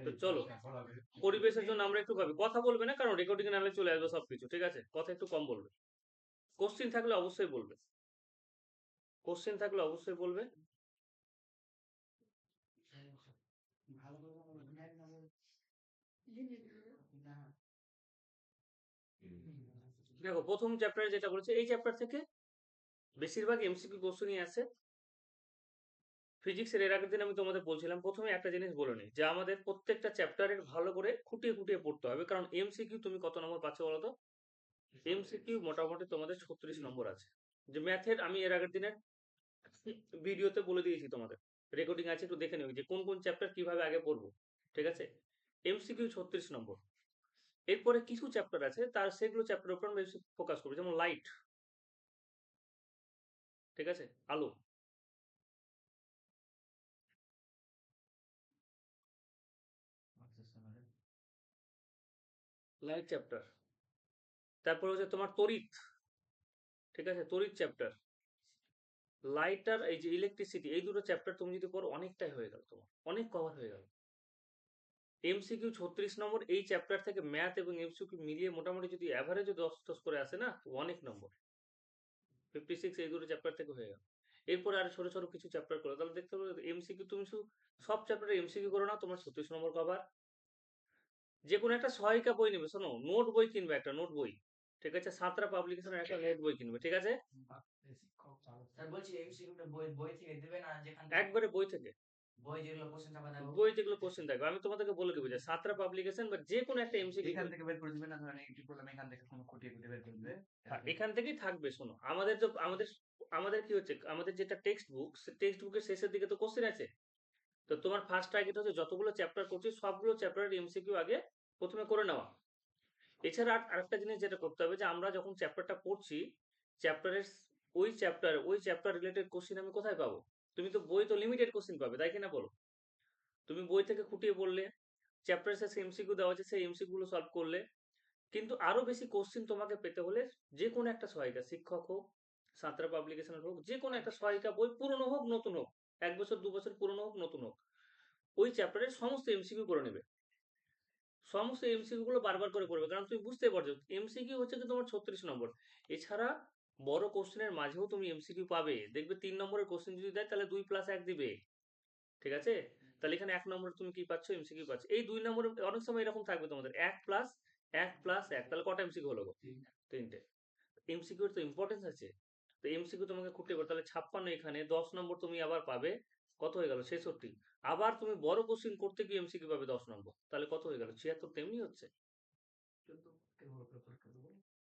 তো চলো, পরিবেশের জন্য আমরা একটু ভাবি। কথা বলবে না, কারণ রেকর্ডিং নামে চলে আসবে সবকিছু, ঠিক আছে? কথা একটু কম বলবে। কোশ্চিন থাকলে অবশ্যই বলবে, কোশ্চিন থাকলে অবশ্যই বলবে। দেখো, প্রথম চ্যাপ্টারে যেটা বলেছে, এই চ্যাপ্টার থেকে বেশিরভাগ এমসিকিউ কোশ্চেনই আছে। ফিজিক্সের এর আগের দিন আমি তোমাদের বলছিলাম, প্রথমে একটা জিনিস বলে নিই, যে আমাদের প্রত্যেকটা চ্যাপ্টারের ভালো করে খুঁটিয়ে খুঁটিয়ে পড়তে হবে, কারণ এমসিকিউ তুমি কত নম্বর পাচ্ছ বলো তো? এমসিকিউ মোটামুটি তোমাদের 36 নম্বর আছে। যে ম্যাথের আমি এর আগের দিনের ভিডিওতে বলে দিয়েছি তোমাদের, রেকর্ডিং আছে, একটু দেখে নিও যে কোন কোন চ্যাপ্টার কিভাবে আগে পড়বো, ঠিক আছে? এমসিকিউ 36 নম্বর। এরপরে কিছু চ্যাপ্টার আছে, তার সেগুলো চ্যাপ্টারের উপর বেশি ফোকাস করবে, যেমন লাইট, ঠিক আছে, আলো, লাইট চ্যাপ্টার। তারপর হচ্ছে তোমার তড়িৎ, ঠিক আছে, তড়িৎ চ্যাপ্টার। লাইট আর এই যে ইলেকট্রিসিটি, এই দুটো চ্যাপ্টার তুমি যদি পড়ো, অনেকটাই হয়ে গেল, তোমার অনেক কভার হয়ে গেল। এমসিকিউ 36 নম্বর, এই চ্যাপ্টার থেকে ম্যাথ এবং এমসিকিউ মিলিয়ে মোটামুটি যদি অ্যাভারেজ 10 করে আসে না, তো অনেক নম্বর। 56 এই দুটো চ্যাপ্টার থেকে হয়ে গেল। এরপরে আর ছোট ছোট কিছু চ্যাপ্টার করো, তাহলে দেখতে পাবে এমসিকিউ তুমি শুধু সব চ্যাপ্টারে এমসিকিউ করো না, তোমার 36 নম্বর কভার। যে কোনো একটা সহায়িকা বই নেবে, শোনো, নোট বই কিনবে, একটা নোট বই, ঠিক আছে? সাঁতরা পাবলিকেশনের একটা নোট বই কিনবে, ঠিক আছে? একবারে বই থেকে, বই যেগুলো কোশ্চেন থাকবে, আমি তোমাদেরকে বলে দেবো যে সাঁতরা পাবলিকেশন বা যে কোনো একটা এমসিকিউ এখান থেকে বের করে দিবে না, ধরেন একটি প্রবলেম এখান থেকে কোনো খুঁটিয়ে খুঁটিয়ে বের করে দিবে। এখান থেকেই থাকবে। শোনো, আমাদের তো আমাদের কি হচ্ছে, আমাদের যেটা টেক্সট বুক, টেক্সট বুকের শেষের দিকে তো কোশ্চেন আছে। তো তোমার ফার্স্ট টার্গেট হচ্ছে যতগুলো চ্যাপ্টার করছি সবগুলো চ্যাপ্টারের এমসিকিউ আগে প্রথমে করে নেওয়া। এছাড়া আরেকটা জিনিস যেটা করতে হবে, যে আমরা যখন চ্যাপ্টারটা পড়ছি, চ্যাপ্টারের ওই চ্যাপ্টার রিলেটেড কোশ্চেন আমি কোথায় পাবো? তুমি তো বই তো লিমিটেড কোশ্চেন পাবে, তাই কিনা বলো? তুমি বই থেকে খুঁটিয়ে পড়লে, চ্যাপ্টারের শেষে এমসিকিউ দেওয়া আছে, সেই এমসিকিউ গুলো সলভ করলে। কিন্তু আরো বেশি কোশ্চেন তোমাকে পেতে হলে যে কোনো একটা সহায়িকা, শিক্ষক হোক, সাঁতরা পাবলিকেশনের হোক, যে কোনো একটা সহায়িকা বই, পুরনো হোক নতুন হোক, 1 বছর 2 বছর পুরনো হোক নতুন হোক, ওই চ্যাপ্টারের সমস্ত এমসিকিউ করে নেবে। সমস্ত এমসিকিউ গুলো বারবার করে পড়বে, কারণ তুমি বুঝতে পারছো এমসিকিউ হচ্ছে কি তোমার 36 নম্বর। এছাড়া বড় কোশ্চেনের মাঝেও তুমি এমসিকিউ পাবে, দেখবে 3 নম্বরের কোশ্চেন যদি দেয়, তাহলে 2+1 দিবে, ঠিক আছে? তাহলে এখানে 1 নম্বরে তুমি কি পাচ্ছ? এমসিকিউ পাচ্ছ। এই 2 নম্বরে অনেক সময় এরকম থাকবে তোমাদের 1+1+1, তাহলে কটা এমসিকিউ হলো গো? 3টে। এমসিকিউর তো ইম্পর্টেন্স আছে। তো এমসিকিউ তোমাকে খুঁটে পাবে, তাহলে 56, এখানে 10 নম্বর তুমি আবার পাবে, কত হয়ে গেল? 66। আবার তুমি বড় কোশ্চেন করতে গিয়ে এমসিকিউ পাবে 10 নম্বর, তাহলে কত হয়ে গেল? 76। তেমনি হচ্ছে,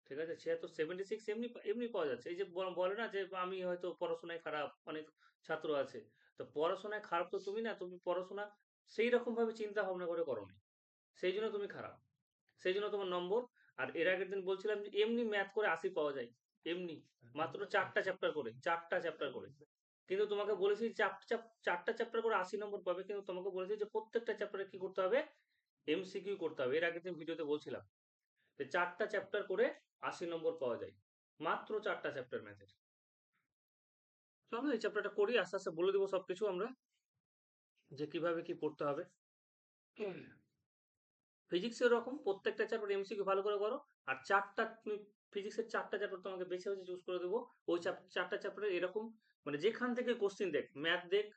ঠিক আছে? 76, 76 এমনি এমনি পাওয়া যাচ্ছে। এই যে বলে না যে আমি হয়তো পড়াশোনায় খারাপ, অনেক ছাত্র আছে। তো পড়াশোনায় খারাপ তো তুমি না, তুমি পড়াশোনা সেই রকম ভাবে চিন্তা ভাবনা করে করোনি, সেই জন্য তুমি খারাপ, সেই জন্য তোমার নম্বর। আর এর আগের দিন বলছিলাম যে এমনি ম্যাথ করে 80 পাওয়া যায়, এমনি, মাত্র 4টা চ্যাপ্টার করে, 4টা চ্যাপ্টার করে। কিন্তু তোমাকে বলেছি 4টা চ্যাপ্টার করে 80 নম্বর পাবে, কিন্তু তোমাকে বলেছি যে প্রত্যেকটা চ্যাপ্টারে কি করতে হবে? এমসিকিউ করতে হবে। এর আগের দিন ভিডিওতে বলছিলাম যে 4টা চ্যাপ্টার করে 80 নম্বর পাওয়া যায়, মাত্র 4টা চ্যাপ্টার ম্যাথের। চলো এই চ্যাপ্টারটা করি, আস্তে আস্তে বলে দেবো সবকিছু আমরা, যে কিভাবে কি পড়তে হবে। ফিজিক্সের এরকম প্রত্যেকটা চ্যাপ্টার এমসিকিউ ভালো করে করো। আর তুমি ফিজিক্সের 4টা চ্যাপ্টার তোমাকে বেছে বেছে চুজ করে দেবো। ওই 4টা চ্যাপ্টারে এরকম, মানে যেখান থেকে কোশ্চেন দেখ, ম্যাথ দেখ,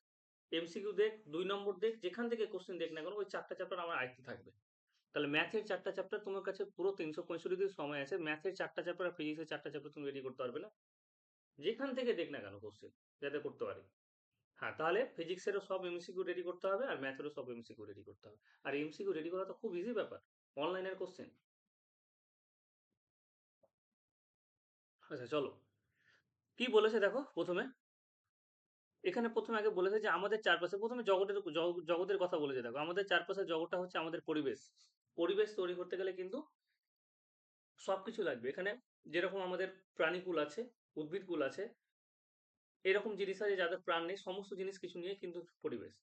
এমসিকিউ দেখ, 2 নম্বর দেখ, যেখান থেকে কোশ্চেন দেখ না কেন, ওই 4টা চ্যাপ্টার আমার আয়ত্তে থাকবে। তাহলে ম্যাথের 4টা চ্যাপ্টার তোমার কাছে পুরো 365 দিন সময় আছে, ম্যাথের 4টা চ্যাপ্টার আর ফিজিক্সের 4টা চ্যাপ্টার তুমি রেডি করতে পারবে না, যেখান থেকে দেখ না কেন কোশ্চেন, যাতে করতে পারি। হ্যাঁ, তাহলে ফিজিক্সেরও সব এমসিকিউ রেডি করতে হবে, আর ম্যাথেরও সব এমসিকিউ রেডি করতে হবে। আর এমসিকিউ রেডি করা তো খুব ইজি ব্যাপার, অনলাইনের কোশ্চেন। আচ্ছা চলো, কি বলেছে দেখো প্রথমে। এখানে প্রথমে আগে বলেছে যে আমাদের চারপাশে, প্রথমে জগতের কথা বলেছে। দেখো, আমাদের চারপাশে জগৎটা হচ্ছে আমাদের পরিবেশ। পরিবেশ তৈরি করতে গেলে কিন্তু সবকিছু লাগবে। এখানে যেরকম আমাদের প্রাণীকুল আছে, উদ্ভিদকুল আছে, এরকম জিনিস আছে যাদের প্রাণ নেই, সমস্ত জিনিস কিছু নিয়ে কিন্তু পরিবেশ।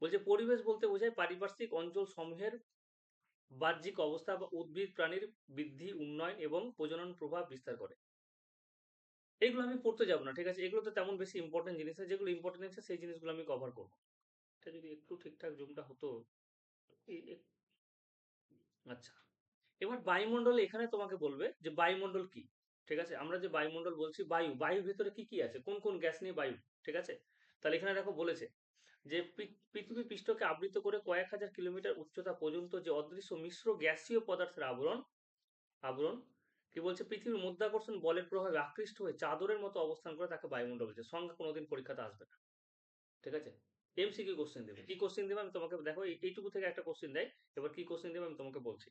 বলছে পরিবেশ বলতে বোঝায় পারিপার্শ্বিক অঞ্চল সমূহের বাহ্যিক অবস্থা বা উদ্ভিদ প্রাণীর বৃদ্ধি, উন্নয়ন এবং প্রজনন প্রভাব বিস্তার করে। এগুলো আমি পড়তে যাবো না, ঠিক আছে? এগুলো তো তেমন বেশি ইম্পর্টেন্ট জিনিস আছে, যেগুলো ইম্পর্টেন্ট আছে সেই জিনিসগুলো আমি কভার করবো। এটা যদি একটু ঠিকঠাক জুমটা হতো। আচ্ছা, এবার বায়ুমণ্ডলে এখানে তোমাকে বলবে যে বায়ুমণ্ডল কি। ঠিক আছে, আমরা যে বায়ুমণ্ডল বলছি, বায়ুর ভিতরে কি কি আছে, কোন কোন গ্যাস নিয়ে বায়ু। ঠিক আছে, তাহলে এখানে দেখো বলেছে যে পৃথিবী পৃষ্ঠকে আবৃত করে কয়েক হাজার কিলোমিটার উচ্চতা পর্যন্ত যে অদৃশ্য মিশ্র গ্যাসীয় পদার্থের আবরণ আবরণ কি বলছে, পৃথিবীর মধ্যাকর্ষণ বলের প্রভাবে আকৃষ্ট হয়ে চাদরের মতো অবস্থান করে তাকে বায়ুমণ্ডল বলছে। সংখ্যা কোনোদিন পরীক্ষাতে আসবে না। ঠিক আছে, এমসিকিউ কোশ্চেন দেবে। কি কোশ্চেন দেবে আমি তোমাকে দেখো, এইটুকু থেকে একটা কোশ্চেন দেয়। এবার কি কোশ্চেন দেবে আমি তোমাকে বলছি।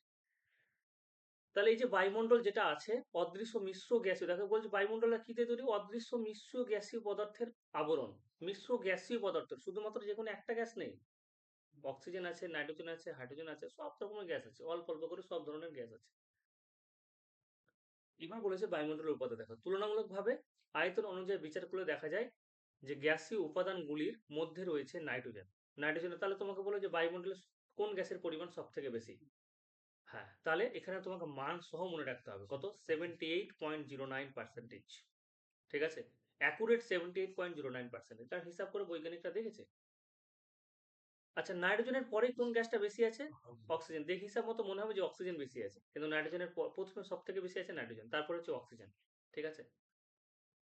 তাহলে এই যে বায়ুমণ্ডল যেটা আছে অদৃশ্য মিশ্র গ্যাসীয়, দেখো বলছে বায়ুমণ্ডলটা কি দিয়ে তৈরি, অদৃশ্য মিশ্র গ্যাসীয় পদার্থের আবরণ। মিশ্র গ্যাসীয় পদার্থ, শুধুমাত্র যে কোনো একটা গ্যাস নেই, অক্সিজেন আছে, নাইট্রোজেন আছে, হাইড্রোজেন আছে, সব রকমের গ্যাস আছে, অল্প অল্প করে সব ধরনের গ্যাস আছে। এবার বলেছে বায়ুমণ্ডলের উপাদান দেখো, তুলনামূলকভাবে আয়তন অনুযায়ী বিচার করলে দেখা যায় যে গ্যাসীয় উপাদানগুলির মধ্যে রয়েছে নাইট্রোজেন। তাহলে তোমাকে বলে যে বায়ুমণ্ডলে কোন গ্যাসের পরিমাণ সব থেকে বেশি। হ্যাঁ, তাহলে এখানে তোমাকে মান সহ মনে রাখতে হবে কত, 78.09%। ঠিক আছে, অ্যাকুরেট 78.09%, তার হিসাব করে বৈজ্ঞানিকরা দেখেছে। আচ্ছা, নাইট্রোজেনের পরে কোন গ্যাসটা বেশি আছে, অক্সিজেন। দেখে হিসাব মতো মনে হবে যে অক্সিজেন বেশি আছে, কিন্তু নাইট্রোজেনের প্রথমে সব থেকে বেশি আছে নাইট্রোজেন, তারপরে হচ্ছে অক্সিজেন। ঠিক আছে,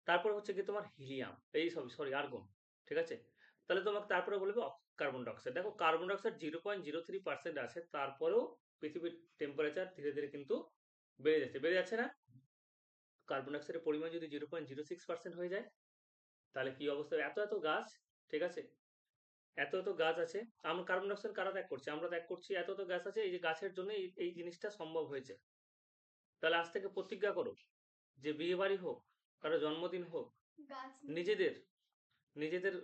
তারপরে হচ্ছে কি তোমার হিলিয়াম, এই সরি আর্গন। ঠিক আছে, তাহলে তোমাকে তারপরে বলবে কার্বন ডাইঅক্সাইড। দেখো কার্বন ডাইঅক্সাইড 0.03% আছে, তারপরেও পৃথিবীর টেম্পারেচার ধীরে ধীরে কিন্তু বেড়ে যাচ্ছে না। কার্বন ডাইঅক্সাইডের পরিমাণ যদি 0.06% হয়ে যায়, তাহলে কি অবস্থা, এত এত গাছ। ঠিক আছে, এত এত গাছ আছে, আমরা কার্বন ডাইঅক্সাইড কারা ত্যাগ করছি, আমরা ত্যাগ করছি। এত এত গাছ আছে, এই যে গাছের জন্য এই জিনিসটা সম্ভব হয়েছে। তাহলে আজ থেকে প্রতিজ্ঞা করো যে বিয়ে বাড়ি হোক, কারো জন্মদিন হোক, নিজেদের নিজেদের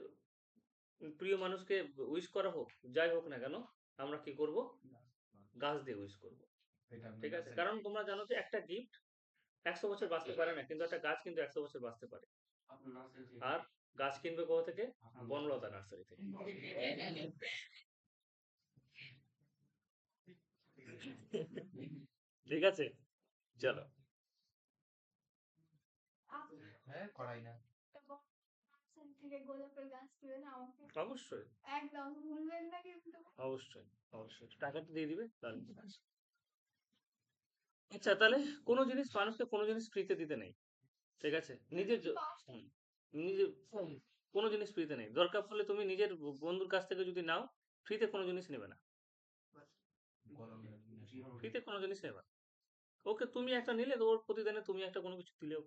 প্রিয় মানুষকে উইশ করা হোক, যাই হোক না কেন, আমরা কি করব, গাছ দিয়ে উইশ করব। ঠিক আছে, কারণ তোমরা জানো যে একটা গিফট 100 বছর বাঁচতে পারে না, কিন্তু একটা গাছ কিন্তু 100 বছর বাঁচতে পারে। আর গাছ কিনবে কোথা থেকে, বনলতা নার্সারি থেকে। ঠিক আছে, চলো। হ্যাঁ, করাই না। থেকে গোলাপের গাছ তুলে না আমাকে অবশ্যই একদম ভুলবেন না কিন্তু। অবশ্যই অবশ্যই, টাকাটা দিয়ে দিবে তাহলে। আচ্ছা, তাহলে কোনো জিনিস মানুষকে কোনো জিনিস ফ্রিতে দিতে নেই। ঠিক আছে, হুম, নিজের কোনো জিনিস ফ্রিতে নেই। দরকার পড়লে তুমি নিজের বন্ধুর কাছ থেকে যদি নাও, ফ্রিতে কোনো জিনিস নেবে না। ফ্রিতে কোনো জিনিস নেবে না। ওকে তুমি একটা নিলে তো ওর প্রতিদানে তুমি একটা কোনো কিছু দিলেও,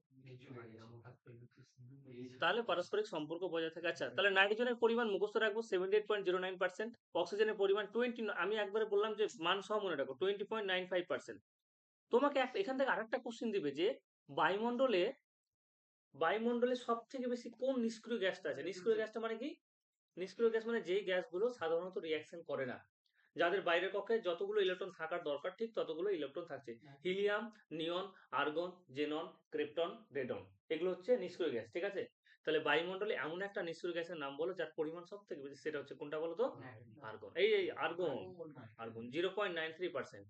তাহলে পারস্পরিক সম্পর্ক বজায় থাকে। আচ্ছা, তাহলে নাইট্রোজেনের পরিমাণ মুখস্থ রাখবো 78.09%, অক্সিজেনের পরিমাণ 20, আমি একবারে বললাম যে মান সহ মনে রাখো 20.95%। তোমাকে এখান থেকে আরেকটা কোশ্চেন দিবে যে বায়ুমণ্ডলে বায়ুমণ্ডলে সব থেকে বেশি কোন নিষ্ক্রিয় গ্যাসটা আছে। নিষ্ক্রিয় গ্যাসটা মানে কি, নিষ্ক্রিয় গ্যাস মানে যেই গ্যাসগুলো সাধারণত রিয়াকশন করে না, যাদের বাইরের কক্ষে যতগুলো ইলেকট্রন থাকার দরকার ঠিক ততগুলো ইলেকট্রন থাকছে। হিলিয়াম, নিয়ন, আর্গন, জেনন, ক্রিপ্টন, রেডন, এগুলো হচ্ছে নিষ্ক্রিয় গ্যাস। ঠিক আছে, তাহলে বায়ুমণ্ডলে এমন একটা নিষ্ক্রিয় গ্যাসের নাম বলো যার পরিমাণ সব থেকে বেশি, সেটা হচ্ছে কোনটা বলো তো, আর্গন। এই আর্গন, আর্গন 0.93%।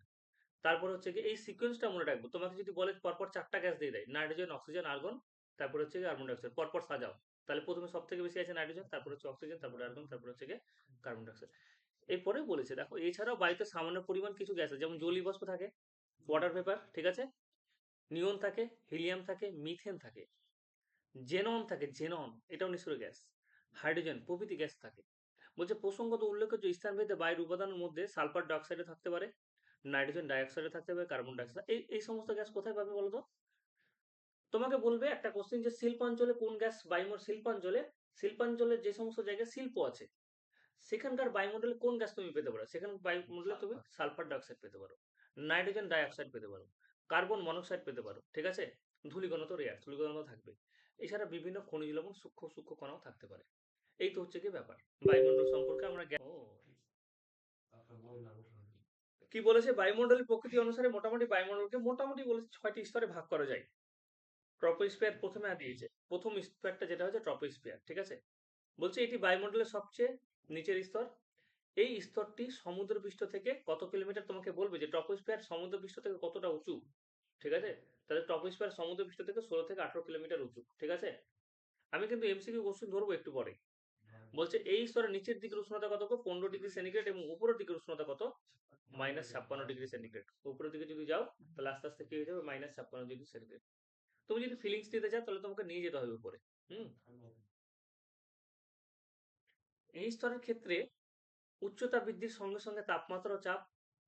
তারপর হচ্ছে কি এই সিকোয়েন্সটা মনে রাখবো। তোমাকে যদি বলে পরপর 4টা গ্যাস দিয়ে দেয়, নাইট্রোজেন, অক্সিজেন, আর্গন, তারপর হচ্ছে কার্বন ডাইঅক্সাইড, পরপর সাজাও, তাহলে প্রথমে সব থেকে বেশি আছে নাইট্রোজেন, তারপর হচ্ছে অক্সিজেন, তারপরে আর্গন, তারপর হচ্ছে কার্বন ডাইঅক্সাইড। এরপরে বলেছে দেখো, এছাড়াও বায়ুতে সামান্য পরিমাণ কিছু গ্যাস আছে, যেমন জলীয় বাষ্প থাকে, ওয়াটার পেপার। ঠিক আছে, নিয়ন থাকে, হিলিয়াম থাকে, মিথেন থাকে, জেনন থাকে, জেনন এটাও নিষ্ক্রিয় গ্যাস, হাইড্রোজেন প্রভৃতি গ্যাস থাকে। বলছে প্রসঙ্গত উল্লেখযোগ্য স্থানভেদে বায়ুর উপাদানের মধ্যে সালফার ডাইঅক্সাইডে থাকতে পারে, নাইট্রোজেন ডাইঅক্সাইডে থাকতে পারে, কার্বন ডাইঅক্সাইড। এই সমস্ত গ্যাস কোথায় পাবে বলো তো। তোমাকে বলবে একটা কোশ্চেন যে শিল্পাঞ্চলে কোন গ্যাস শিল্পাঞ্চলে যে সমস্ত জায়গায় শিল্প আছে সেখানকার বায়ুমণ্ডলে কোন গ্যাস তুমি পেতে পারো, সেখানে বায়ুমণ্ডলে তুমি সালফার ডাইঅক্সাইড পেতে পারো, নাইট্রোজেন ডাইঅক্সাইড পেতে পারো, কার্বন মনোক্সাইড পেতে পারো। ঠিক আছে, ধূলিকণা তো রেয়ার, ধূলিকণা তো থাকবে। এছাড়া বিভিন্ন খনিজ লবণ, সূক্ষ্ম সূক্ষ্ম কণাও থাকতে পারে। এই তো হচ্ছে কি ব্যাপার বায়ুমণ্ডল সম্পর্কে আমরা কি বলেছে, বায়ুমণ্ডলের প্রকৃতি অনুসারে মোটামুটি বায়ুমণ্ডলকে মোটামুটি বলেছে 6টি স্তরে ভাগ করা যায়। ট্রপোস্ফিয়ার প্রথমে দিয়েছে, প্রথম স্তরটা যেটা হচ্ছে ট্রপোস্ফিয়ার। ঠিক আছে, বলছে এটি বায়ুমণ্ডলের সবচেয়ে নিচের স্তর। এই স্তরটি সমুদ্রপৃষ্ঠ থেকে কত কিলোমিটার, তোমাকে বলবে যে ট্রপোস্ফিয়ার সমুদ্রপৃষ্ঠ থেকে কতটা উঁচু। ঠিক আছে, তাহলে ট্রপোস্ফিয়ার সমুদ্রপৃষ্ঠ থেকে 16 থেকে 18 কিলোমিটার উঁচু। ঠিক আছে, আমি কিন্তু এমসিকিউ কোশ্চেন ধরবো একটু পরে। বলছে এই স্তরের নিচের দিকের উষ্ণতা কত? 15 ডিগ্রি সেন্টিগ্রেড এবং উপরের দিকের উষ্ণতা কত? -56 ডিগ্রি সেন্টিগ্রেড। উপরের দিকে যদি যাও তাহলে আস্তে আস্তে কি হয়ে যাবে? -56 ডিগ্রি সেন্টিগ্রেড। তুমি যদি ফিলিংস নিতে চাও তাহলে তোমাকে নিয়ে যেতে হবে উপরে। এই স্তরের ক্ষেত্রে উচ্চতা বৃদ্ধির সঙ্গে সঙ্গে তাপমাত্রা ও চাপ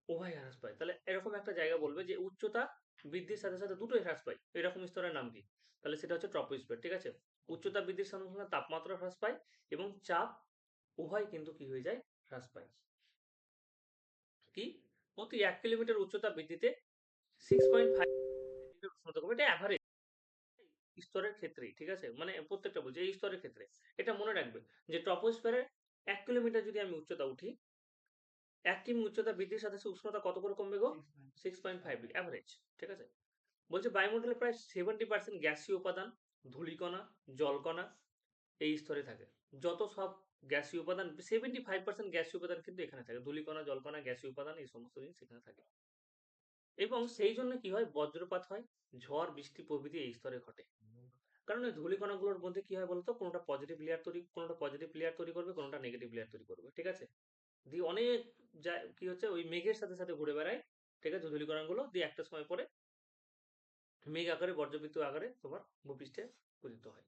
উভয় হ্রাস পায়। তাহলে এরকম একটা জায়গা বলবে যে উচ্চতা বৃদ্ধির সাথে সাথে দুটোই হ্রাস পায়, এরকম স্তরের নাম কি? তাহলে সেটা হচ্ছে ট্রপোস্ফিয়ার। ঠিক আছে, উচ্চতা বৃদ্ধির সঙ্গে সঙ্গে তাপমাত্রা হ্রাস পায় এবং চাপ উভয় কিন্তু কি হয়ে যায়? হ্রাস পায়। কি? প্রতি 1 কিলোমিটার উচ্চতা বৃদ্ধিতে 6.5 ডিগ্রি উষ্ণতা কমে। এটা অ্যাভারেজ স্তরের ক্ষেত্রে, ঠিক আছে, মানে প্রত্যেকটা বলছে এই স্তরের ক্ষেত্রে। এটা মনে রাখবে যে ট্রপোস্ফিয়ারে 1 কিলোমিটার যদি আমি উচ্চতা উঠি, 1 কিমি উচ্চতা বৃদ্ধির সাথে সাথে উষ্ণতা কত করে কমবে গো? 6.5 ডিগ্রি অ্যাভারেজ। ঠিক আছে, বলছে বায়ুমণ্ডলে প্রায় 70% গ্যাসীয় উপাদান, ধূলিকণা, জলকণা এই স্তরে থাকে। যত সব গ্যাসীয় উপাদান 75% গ্যাসীয় উপাদান কিন্তু এখানে থাকে। ধূলিকণা, জলকণা, গ্যাসীয় উপাদান এই সমস্ত জিনিস এখানে থাকে। এবং সেই জন্য কি হয়? বজ্রপাত হয়, ঝড়, বৃষ্টি প্রভৃতি এই স্তরে ঘটে। কারণ এই ধূলিকণাগুলোর মধ্যে কি হয় বলতো? কোনোটা পজিটিভ লেয়ার তৈরি করবে, কোনোটা নেগেটিভ লেয়ার তৈরি করবে। ঠিক আছে, দিয়ে অনেক কি হচ্ছে? ওই মেঘের সাথে সাথে ঘুরে বেড়ায়। ঠিক আছে, ধূলিকণাগুলো দিয়ে একটা সময় পরে মেঘ আকারে, বজ্রবিদ্যুৎ আকারে তোমার ভূপৃষ্ঠে পতিত হয়।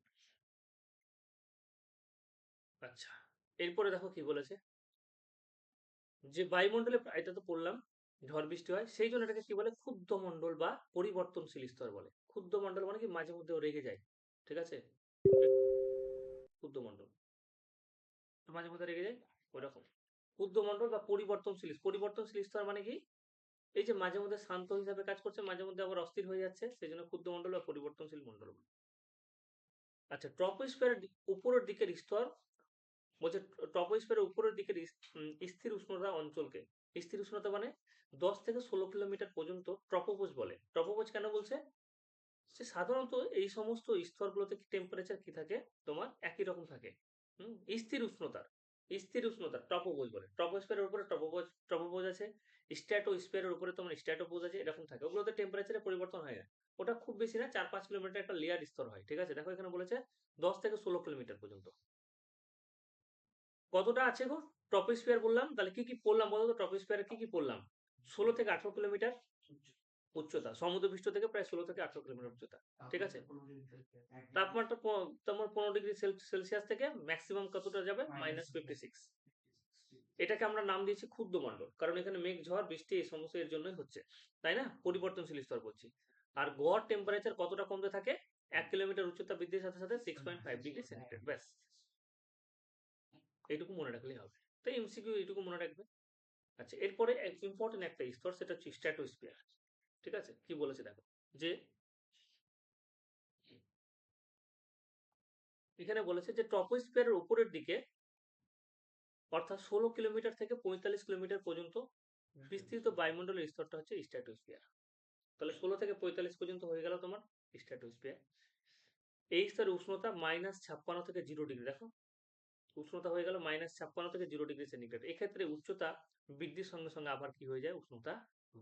আচ্ছা, এরপরে দেখো কি বলেছে যে বায়ুমণ্ডলে, এটা তো পড়লাম, ঝড় বৃষ্টি হয়, সেই জন্য এটাকে কি বলে? ক্ষুব্ধ মণ্ডল বা পরিবর্তনশীল স্তর বলে। ক্ষুব্ধ মণ্ডল মানে কি? মাঝে মধ্যে ও রেগে যায়। ঠিক আছে, ক্ষুব্ধ মণ্ডল তো মাঝে মধ্যে রেগে যায়, ওইরকম ক্ষুব্ধ মণ্ডল বা পরিবর্তনশীল স্তর মানে কি? এই যে মাঝে মধ্যে শান্ত হিসাবে কাজ করছে, মাঝে মধ্যে আবার অস্থির হয়ে যাচ্ছে, সেই জন্য ক্ষুব্ধ মণ্ডল বা পরিবর্তনশীল মণ্ডল। আচ্ছা, ট্রপোস্ফিয়ারের উপরের দিকের স্তর বলছে, ট্রপোস্ফিয়ারের উপরের দিকের স্থির উষ্ণতা অঞ্চলকে, স্থির উষ্ণতা মানে 10 থেকে 16 কিলোমিটার পর্যন্ত ট্রপোপোজ বলে। ট্রপোপোজ কেন বলছে? সে সাধারণত এই সমস্ত স্তরগুলোতে টেম্পারেচার কি থাকে? তোমার একই রকম থাকে। স্থির উষ্ণতার ট্রপোপোজ বলে। ট্রপোস্ফিয়ারের উপরে ট্রপোপোজ আছে, স্ট্র্যাটোস্ফিয়ারের উপরে তোমার স্ট্র্যাটোপোজ আছে, এরকম থাকে। ওগুলোতে টেম্পারেচারে পরিবর্তন হয় না। ওটা খুব বেশি না, 4-5 কিলোমিটার একটা লেয়ার স্তর হয়। ঠিক আছে, দেখো এখানে বলেছে 10 থেকে 16 কিলোমিটার পর্যন্ত। কতটা আছে গো? ট্রপোস্ফিয়ার বললাম, তাহলে কি কি পড়লাম বলো তো? ট্রপোস্ফিয়ারে কি কি পড়লাম? 16 থেকে 18 কিলোমিটার উচ্চতা, সমুদ্রপৃষ্ঠ থেকে প্রায় 16 থেকে 18 কিলোমিটার উচ্চতা। ঠিক আছে, তাপমাত্রা তোমার 15 ডিগ্রি সেলসিয়াস থেকে ম্যাক্সিমাম কতটা যাবে? -56। এটাকে আমরা নাম দিয়েছি ক্ষুদ্র মণ্ডল, কারণ এখানে মেঘ, ঝড়, বৃষ্টি এই সমস্ত এর জন্যই হচ্ছে, তাই না? পরিবর্তনশীল স্তর বলছি। আর গড় টেম্পারেচার কতটা কমতে থাকে? 1 কিলোমিটার উচ্চতা বৃদ্ধির সাথে সাথে 6.5 ডিগ্রি সেন্টিগ্রেড। ব্যাস, এইটুকু মনে রাখলেই হবে। তো এমসিকিউ এইটুকু মনে রাখবে। আচ্ছা, এরপরে ইম্পর্টেন্ট একটা স্তর, সেটা হচ্ছে স্ট্র্যাটোস্ফিয়ার। ঠিক আছে, কি বলেছে দেখো, যে এখানে বলেছে যে ট্রপোস্ফিয়ারের উপরের দিকে, অর্থাৎ 16 কিলোমিটার থেকে 45 কিলোমিটার পর্যন্ত বিস্তৃত বায়ুমণ্ডলের স্তরটা হচ্ছে স্ট্র্যাটোস্ফিয়ার। তাহলে 16 থেকে 45 পর্যন্ত হয়ে গেল তোমার স্ট্র্যাটোস্ফিয়ার। এই স্তরে উষ্ণতা -56 থেকে 0 ডিগ্রি। দেখো, উষ্ণতা হয়ে গেল -56 থেকে 0 ডিগ্রি সেন্টিগ্রেড। এক্ষেত্রে উচ্চতা বৃদ্ধির সঙ্গে সঙ্গে আবার কি হয়ে যায়? উষ্ণতা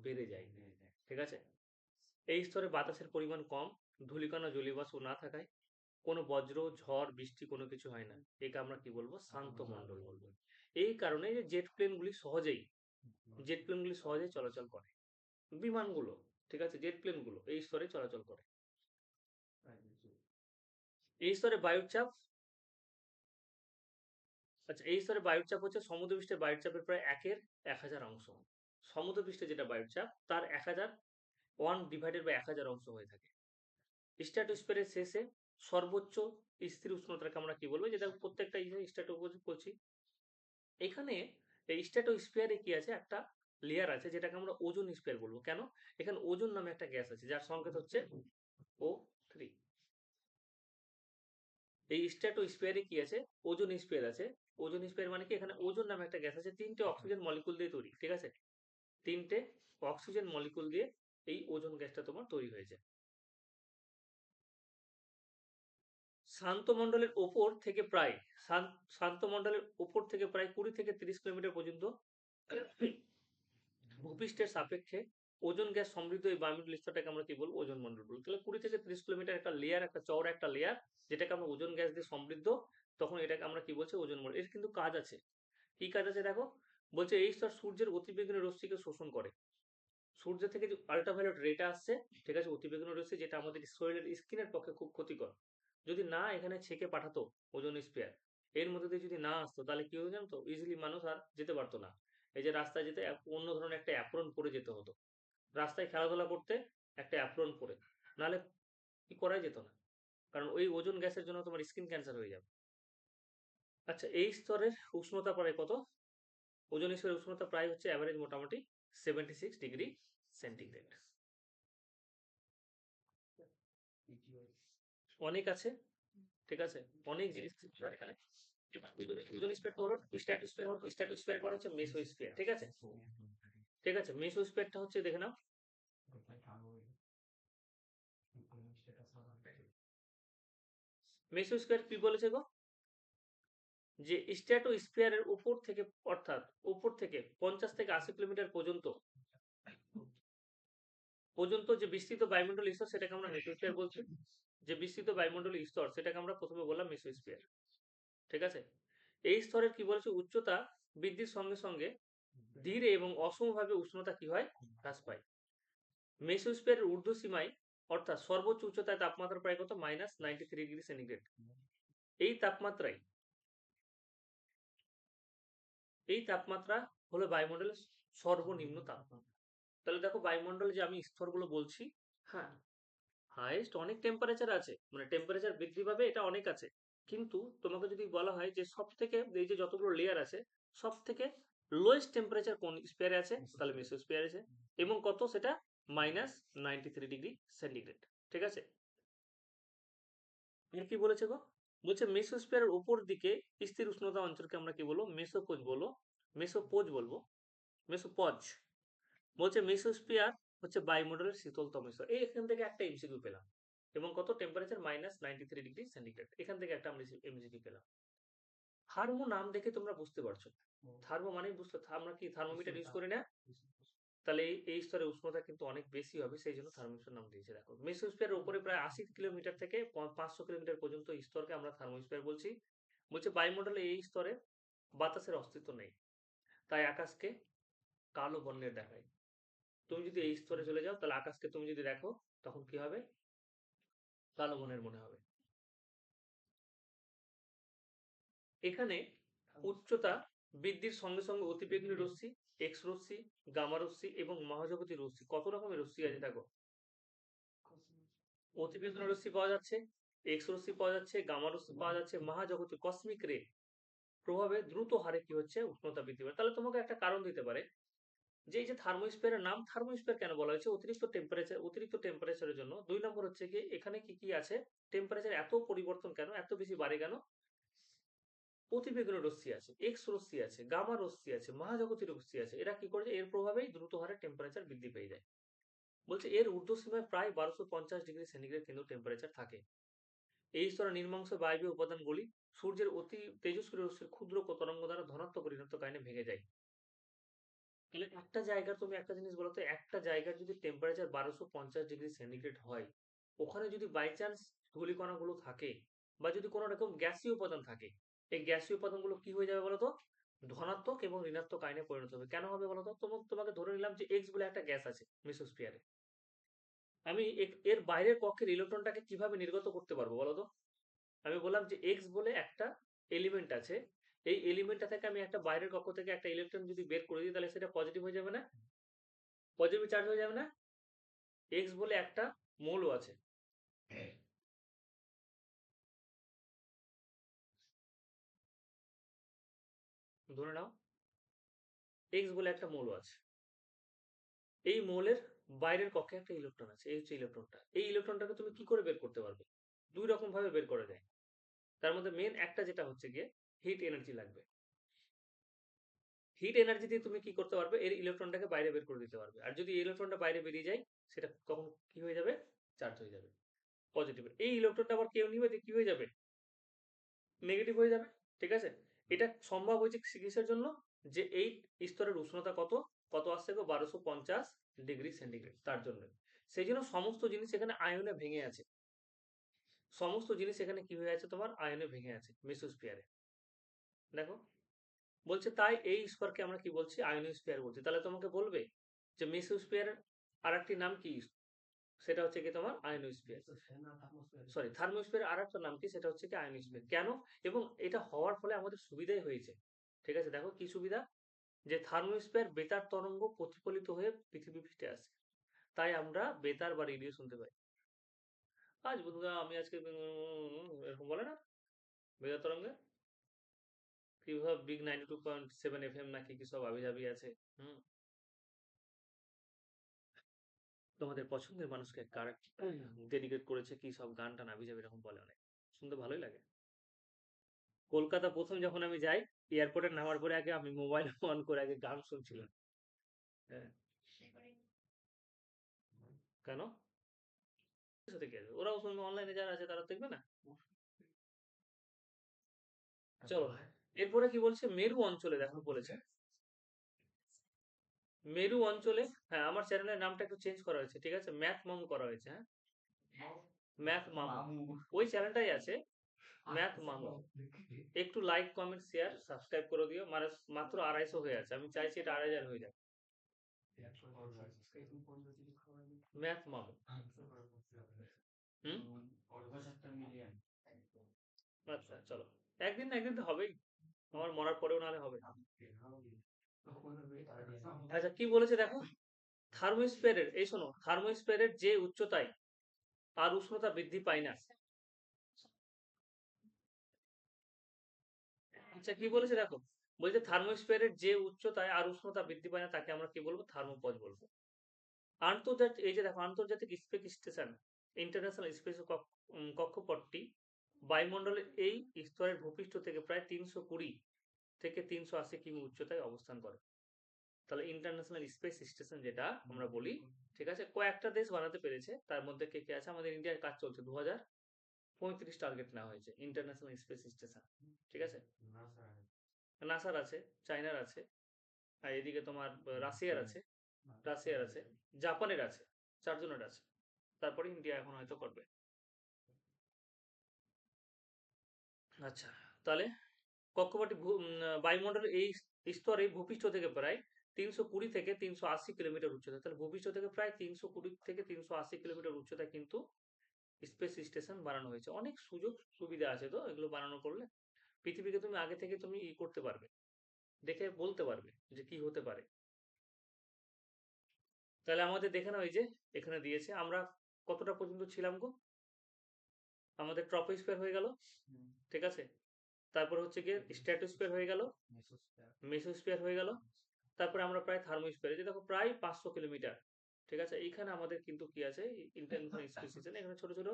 বেড়ে যায়। ঠিক আছে, এই স্তরে বাতাসের পরিমাণ কম, ধূলিকণা, জলীয়বাষ্প না থাকায় কোনো বজ্র, ঝড়, বৃষ্টি কোনো কিছু হয় না। একে আমরা কি বলবো? শান্ত মণ্ডল বলবো। এই কারণে যে জেট প্লেনগুলি সহজেই চলাচল করে, বিমানগুলো, ঠিক আছে, জেট প্লেনগুলো এই স্তরে চলাচল করে। এই স্তরে বায়ুর চাপ, আচ্ছা, এই স্তরে বায়ুর চাপ হচ্ছে সমুদ্রপৃষ্ঠের বায়ুর চাপের প্রায় 1/1000 অংশ। সমুদ্রপৃষ্ঠে যেটা বায়ুর চাপ তার 1/1000 অংশ হয়ে থাকে। স্ট্র্যাটোস্ফিয়ারের শেষে সর্বোচ্চ স্থির উষ্ণতাকে আমরা কি বলবো? যেটা প্রত্যেকটা স্ট্র্যাটোপোজ বলছি। এখানে এই স্ট্র্যাটোস্ফিয়ারে কি আছে? একটা লেয়ার আছে যেটাকে আমরা ওজোন স্ফিয়ার বলবো। কেন? এখানে ওজোন নামে একটা গ্যাস আছে যার সংকেত হচ্ছে O3। এই স্ট্র্যাটোস্ফিয়ারে কি আছে? ওজোন স্ফিয়ার আছে। ওজোন স্ফিয়ার মানে কি? এখানে ওজোন নামে একটা গ্যাস আছে, 3টে অক্সিজেন মলিকুল দিয়ে তৈরি। ঠিক আছে, 3টে অক্সিজেন মলিকুল দিয়ে এই ওজোন গ্যাসটা তোমার তৈরি হয়েছে। শান্ত মণ্ডলের ওপর থেকে প্রায় 20 থেকে 30 কিলোমিটার পর্যন্ত ভূপৃষ্ঠের সাপেক্ষে ওজোন গ্যাস সমৃদ্ধ এই বায়ুমণ্ডল স্তরটাকে আমরা কি বলবো? ওজোন মণ্ডল বলবো। তাহলে 20 থেকে 30 কিলোমিটার একটা লেয়ার, একটা চওড়া একটা লেয়ার, যেটাকে আমরা ওজোন গ্যাস দিয়ে সমৃদ্ধ, তখন এটাকে আমরা কি বলছি ওজোন মণ্ডল। এর কিন্তু কাজ আছে। কি কাজ আছে দেখো, বলছে এই স্তর সূর্যের অতিবেগুনি রশ্মিকে শোষণ করে। সূর্য থেকে যে আল্ট্রাভায়োলেট রেটা আসছে, ঠিক আছে, অতিবেগুনি রশ্মি, যেটা আমাদের শরীরের স্কিনের পক্ষে খুব ক্ষতিকর। যদি না এখানে ছেঁকে পাঠাতো ওজোন স্ফিয়ার, এর মধ্যে দিয়ে যদি না আসতো, তাহলে কি হতো জানো তো, ইজিলি মানুষ আর যেতে পারতো না। এই যে রাস্তায় যেতে অন্য ধরনের একটা অ্যাপ্রন পরে যেতে হতো, রাস্তায় খেলাধুলা করতে একটা অ্যাপ্রন পরে, নাহলে কি করাই যেত না, কারণ ওই ওজোন গ্যাসের জন্য তোমার স্কিন ক্যান্সার হয়ে যাবে। আচ্ছা, এই স্তরের উষ্ণতা প্রায় কত? ওজোন স্তরের উষ্ণতা প্রায় হচ্ছে অ্যাভারেজ মোটামুটি 76 ডিগ্রি সেন্টিগ্রেড। অনেক আছে, ঠিক আছে, অনেক জিনিস এখানে। ওজোন স্প্রেড হলো স্ট্র্যাটোস্ফিয়ার, হলো স্ট্র্যাটোস্ফিয়ার পর হচ্ছে মেসোস্ফিয়ার, ঠিক আছে। ঠিক আছে, মেসোস্ফিয়ারটা হচ্ছে দেখে নাও। মেসোস্ফিয়ার কি বলেছে গো, যে স্ট্র্যাটোস্ফিয়ারের উপর থেকে, অর্থাৎ উপর থেকে 50 থেকে 80 কিলোমিটার পর্যন্ত যে বিস্তৃত বায়ুমণ্ডলীয় স্তর, সেটাকে আমরা মেসোস্ফিয়ার বলছি। যে বিস্তৃত বায়ুমণ্ডলীয় স্তর, সেটাকে আমরা প্রথমে বললাম মেসোস্ফিয়ার, ঠিক আছে। এই স্তরের কি বলেছে, উচ্চতা বৃদ্ধির সঙ্গে সঙ্গে ধীরে এবং অসমভাবে উষ্ণতা কি হয়, হ্রাস পায়। মেসোস্ফিয়ারের ঊর্ধ্ব সীমায়, অর্থাৎ সর্বোচ্চ উচ্চতায় তাপমাত্রা প্রায় কত, -93 ডিগ্রি সেন্টিগ্রেড। এই তাপমাত্রায়, এই তাপমাত্রা হলো বায়ুমণ্ডলের সর্বনিম্ন তাপমাত্রা। তাহলে দেখো বায়ুমণ্ডলে যে আমি স্তরগুলো বলছি, হ্যাঁ, হাইয়েস্ট অনেক টেম্পারেচার আছে, মানে টেম্পারেচার বৃদ্ধি পাবে, এটা অনেক আছে। কিন্তু তোমাকে যদি বলা হয় যে সব থেকে, এই যে যতগুলো লেয়ার আছে, সব থেকে লোয়েস্ট টেম্পারেচার কোন স্পেয়ারে আছে, তাহলে মেসোস্ফিয়ার আছে। এবং কত সেটা, -93 ডিগ্রি সেন্টিগ্রেড, ঠিক আছে। এর কি বলেছে গো, বলছে মেসোস্ফিয়ারের উপর দিকে স্থির উষ্ণতা অঞ্চলকে আমরা কি বলবো, মেসোপোজ বলবো, মেসোপোজ বলবো, মেসোপজ। বলছে মেসোস্ফিয়ার হচ্ছে বায়ুমণ্ডলের শীতলতম স্তর। এই এখান থেকে একটা এমসিকিউ পেলাম। এবং কত, টেম্পারেচার -93 ডিগ্রি সেন্টিগ্রেড, এখান থেকে একটা আমরা এমসিকিউ পেলাম। থার্মো নাম দেখে তোমরা বুঝতে পারছো, থার্মো মানেই বুঝতে, আমরা কি থার্মোমিটার ইউজ করি না, তাহলে এই স্তরে উষ্ণতা কিন্তু অনেক বেশি হবে, সেই জন্য থার্মোস্ফিয়ার নাম দিয়েছে। দেখো মেসোস্ফিয়ারের উপরে প্রায় 80 কিলোমিটার থেকে 500 কিলোমিটার পর্যন্ত স্তরকে আমরা থার্মোস্ফিয়ার বলছি। বলছে বায়ুমণ্ডলে এই স্তরে বাতাসের অস্তিত্ব নেই, তাই আকাশকে কালো বর্ণের দেখায়। তুমি যদি এই স্তরে চলে যাও, তাহলে আকাশকে তুমি যদি দেখো, তখন কি হবে, কালো বর্ণের মনে হবে। এখানে উচ্চতা বৃদ্ধির সঙ্গে সঙ্গে অতিবেগুনি রশ্মি, এক্স রশ্মি, গামা রশ্মি এবং মহাজাগতিক রশ্মি, কত রকমের রশ্মি আছে দেখো। অতিবেগুনি রশ্মি পাওয়া যাচ্ছে, এক্স রশ্মি পাওয়া যাচ্ছে, গামা রশ্মি পাওয়া যাচ্ছে, মহাজাগতিক কসমিক রে প্রভাবে দ্রুত হারে কি হচ্ছে, উষ্ণতা বৃদ্ধি পায়। তাহলে তোমাকে একটা কারণ দিতে পারে, যে এই যে থার্মোস্ফিয়ারের নাম থার্মোস্ফিয়ার কেন বলা হয়েছে, অতিরিক্ত টেম্পারেচারের জন্য। 2 নম্বর হচ্ছে কি, এখানে কি কি আছে, টেম্পারেচার এত পরিবর্তন কেন, এত বেশি বাড়ে কেন, অতিবেগুনি রশ্মি আছে, এক্স রশ্মি আছে, গামা রশ্মি আছে, মহাজাগতিক রশ্মি আছে, এরা কি করেছে, এর প্রভাবেই দ্রুত হারে টেম্পারেচার বৃদ্ধি পেয়ে যায়। বলছে এর ঊর্ধ্বসীমায় প্রায় 1250 ডিগ্রি সেন্টিগ্রেড কিন্তু টেম্পারেচার থাকে। এই স্তরে নির্মাংস বায়বীয় উপাদানগুলি সূর্যের অতি তেজস্ক্রিয় রশ্মির ক্ষুদ্র তরঙ্গ দ্বারা ধনাত্মক ঋণাত্মক আয়নে ভেঙে যায়। তাহলে একটা জায়গার, তুমি একটা জিনিস বলো তো, একটা জায়গার যদি টেম্পারেচার 1250 ডিগ্রি সেন্টিগ্রেড হয়, ওখানে যদি বাই চান্স ধূলিকণাগুলো থাকে, বা যদি কোনো রকম গ্যাসীয় উপাদান থাকে, এই গ্যাসীয় উপাদানগুলো কি হয়ে যাবে বলতো, ধনাত্মক এবং ঋণাত্মক আয়নে পরিণত হবে। কেন হবে বলতো, তোমাকে ধরে নিলাম যে এক্স বলে একটা গ্যাস আছে মেসোস্ফিয়ারে, আমি এর বাইরের কক্ষের ইলেকট্রনটাকে কিভাবে নির্গত করতে পারবো বলতো। আমি বললাম যে এক্স বলে একটা এলিমেন্ট আছে, এই এলিমেন্টটা থেকে আমি একটা বাইরের কক্ষ থেকে একটা ইলেকট্রন যদি বের করে দিই, তাহলে সেটা পজিটিভ হয়ে যাবে না, পজিটিভ চার্জ হয়ে যাবে না। এক্স বলে একটা মৌল আছে, ধরে নাও এক্স বলে একটা মৌল আছে, এই মৌলের বাইরের কক্ষে একটা ইলেকট্রন আছে, এই হচ্ছে ইলেকট্রনটা। এই ইলেকট্রনটাকে তুমি কি করে বের করতে পারবে, 2 রকম ভাবে বের করা যায়। তার মধ্যে মেন একটা যেটা হচ্ছে গিয়ে হিট এনার্জি লাগবে। হিট এনার্জি দিয়ে তুমি কি করতে পারবে, এর ইলেকট্রনটাকে বাইরে বের করে দিতে পারবে। আর যদি ইলেকট্রনটা বাইরে বেরিয়ে যায়, সেটা তখন কি হয়ে যাবে, চার্জ হয়ে যাবে পজিটিভ। এই ইলেকট্রনটা আবার কেউ নিবে, কি হয়ে যাবে, নেগেটিভ হয়ে যাবে, ঠিক আছে। এটা সম্ভব হয়েছে কিসের জন্য, যে এই স্তরের উষ্ণতা কত কত আসছে গো, 1250 ডিগ্রি সেন্টিগ্রেড, তার জন্য। সেই জন্য সমস্ত জিনিস এখানে আয়নে ভেঙে আছে। সমস্ত জিনিস এখানে কি হয়ে আছে তোমার আয়নে ভেঙে আছে মেসোস্ফিয়ারে। দেখো বলছে তাই এই স্তরকে আমরা কি বলছি আয়নোস্ফিয়ার বলছি। তাহলে তোমাকে বলবে যে মেসোস্ফিয়ারের আরেকটি নাম কি, সেটা হচ্ছে কি তোমার আয়নোস্ফিয়ার। সরি থার্মোস্ফিয়ার আর একটা নাম কি, সেটা হচ্ছে কি আয়নোস্ফিয়ার। কেন? এবং এটা হওয়ার ফলে আমাদের সুবিধাই হয়েছে। ঠিক আছে, দেখো কি সুবিধা, যে থার্মোস্ফিয়ার বেতার তরঙ্গ প্রতিফলিত হয়ে পৃথিবী পৃষ্ঠে আসে, তাই আমরা বেতার বা রেডিও শুনতে পাই। আজ বন্ধুরা আমি আজকে এরকম বলে না বেতার তরঙ্গে কিভাবে বিগ 92.7 FM নাকি কি সব আবিজাবি আছে। হুম, তোমাদের পছন্দের মানুষকে ডেডিকেট করেছে কি সব গান টান আবিজাবি এরকম বলে, অনেক শুনতে ভালোই লাগে। কলকাতা প্রথম যখন আমি যাই, এয়ারপোর্টে নামার পরে আগে আমি মোবাইল অন করে আগে গান শুনছিলাম। হ্যাঁ, কেন? সাথে কি আছে? ওরাও শুনবে, অনলাইনে যারা আছে তারা দেখবে না। চলো, এরপরে কি বলছে মেরু অঞ্চলে, দেখো বলেছে মেরু অঞ্চলে। হ্যাঁ, আমার চ্যানেলের নামটা একটু চেঞ্জ করা হয়েছে, ঠিক আছে, ম্যাথ মামু করা হয়েছে। হ্যাঁ, ম্যাথ মামু, ওই চ্যানেলটাই আছে, ম্যাথ মামু। একটু লাইক কমেন্ট শেয়ার সাবস্ক্রাইব করে দিও, মানে মাত্র 250 হয়ে আছে, আমি চাইছি এটা 2000 হয়ে যাক। ম্যাথ মামু। হুম, আচ্ছা চলো, একদিন না একদিন তো হবেই, আমার মরার পরেও নাহলে হবে। আচ্ছা কি বলেছে দেখো, থার্মোস্ফিয়ারের, এই শোনো, থার্মোস্ফিয়ারের যে উচ্চতায় আর উষ্ণতা বৃদ্ধি পায় না। আচ্ছা কি বলেছে দেখো, বলছে থার্মোস্ফিয়ারের যে উচ্চতায় আর উষ্ণতা বৃদ্ধি পায় না তাকে আমরা কি বলবো, থার্মোপজ বলবো। আন্তর্জাতিক, এই যে দেখো আন্তর্জাতিক স্পেস স্টেশন, ইন্টারন্যাশনাল স্পেস কক্ষপথটি বায়ুমণ্ডলের এই স্তরের ভূপৃষ্ঠ থেকে প্রায় 320 থেকে 380 কিমি উচ্চতায় অবস্থান করে। তাহলে ইন্টারন্যাশনাল স্পেস স্টেশন যেটা আমরা বলি, ঠিক আছে, কয়েকটা দেশ বানাতে পেরেছে, তার মধ্যে কে কে আছে, আমাদের ইন্ডিয়ার কাজ চলছে, 2035 টার্গেট নেওয়া হয়েছে ইন্টারন্যাশনাল স্পেস স্টেশন। ঠিক আছে, নাসার আছে, চায়নার আছে, আর এদিকে তোমার রাশিয়ার আছে, জাপানের আছে, 4 জনের আছে, তারপরে ইন্ডিয়া এখন হয়তো করবে। আচ্ছা, তাহলে কক্ষপথটি বায়ুমণ্ডলের এই স্তরে ভূপৃষ্ঠ থেকে প্রায় 320 থেকে 380 কিলোমিটার উচ্চতা। তাহলে ভূপৃষ্ঠ থেকে প্রায় 320 থেকে 380 কিলোমিটার উচ্চতা কিন্তু স্পেস স্টেশন বানানো হয়েছে। অনেক সুযোগ সুবিধা আছে তো এগুলো বানানো করলে, পৃথিবীকে তুমি আগে থেকে তুমি করতে পারবে, দেখে বলতে পারবে যে কি হতে পারে। তাহলে আমাদের দেখে নাও, এই যে এখানে দিয়েছে আমরা কতটা পর্যন্ত ছিলাম গো, আমাদের ট্রপোস্ফিয়ার হয়ে গেল, ঠিক আছে, তারপর হচ্ছে গিয়ে স্ট্র্যাটোস্ফিয়ার হয়ে গেল, মেসোস্ফিয়ার হয়ে গেল, তারপরে আমরা প্রায় থার্মোস্ফিয়ার, যে দেখো প্রায় 500 কিলোমিটার। ঠিক আছে, এইখানে আমাদের কিন্তু কি আছে, ইন্টারন্যাশনাল স্পেস স্টেশন, এখানে ছোট ছোট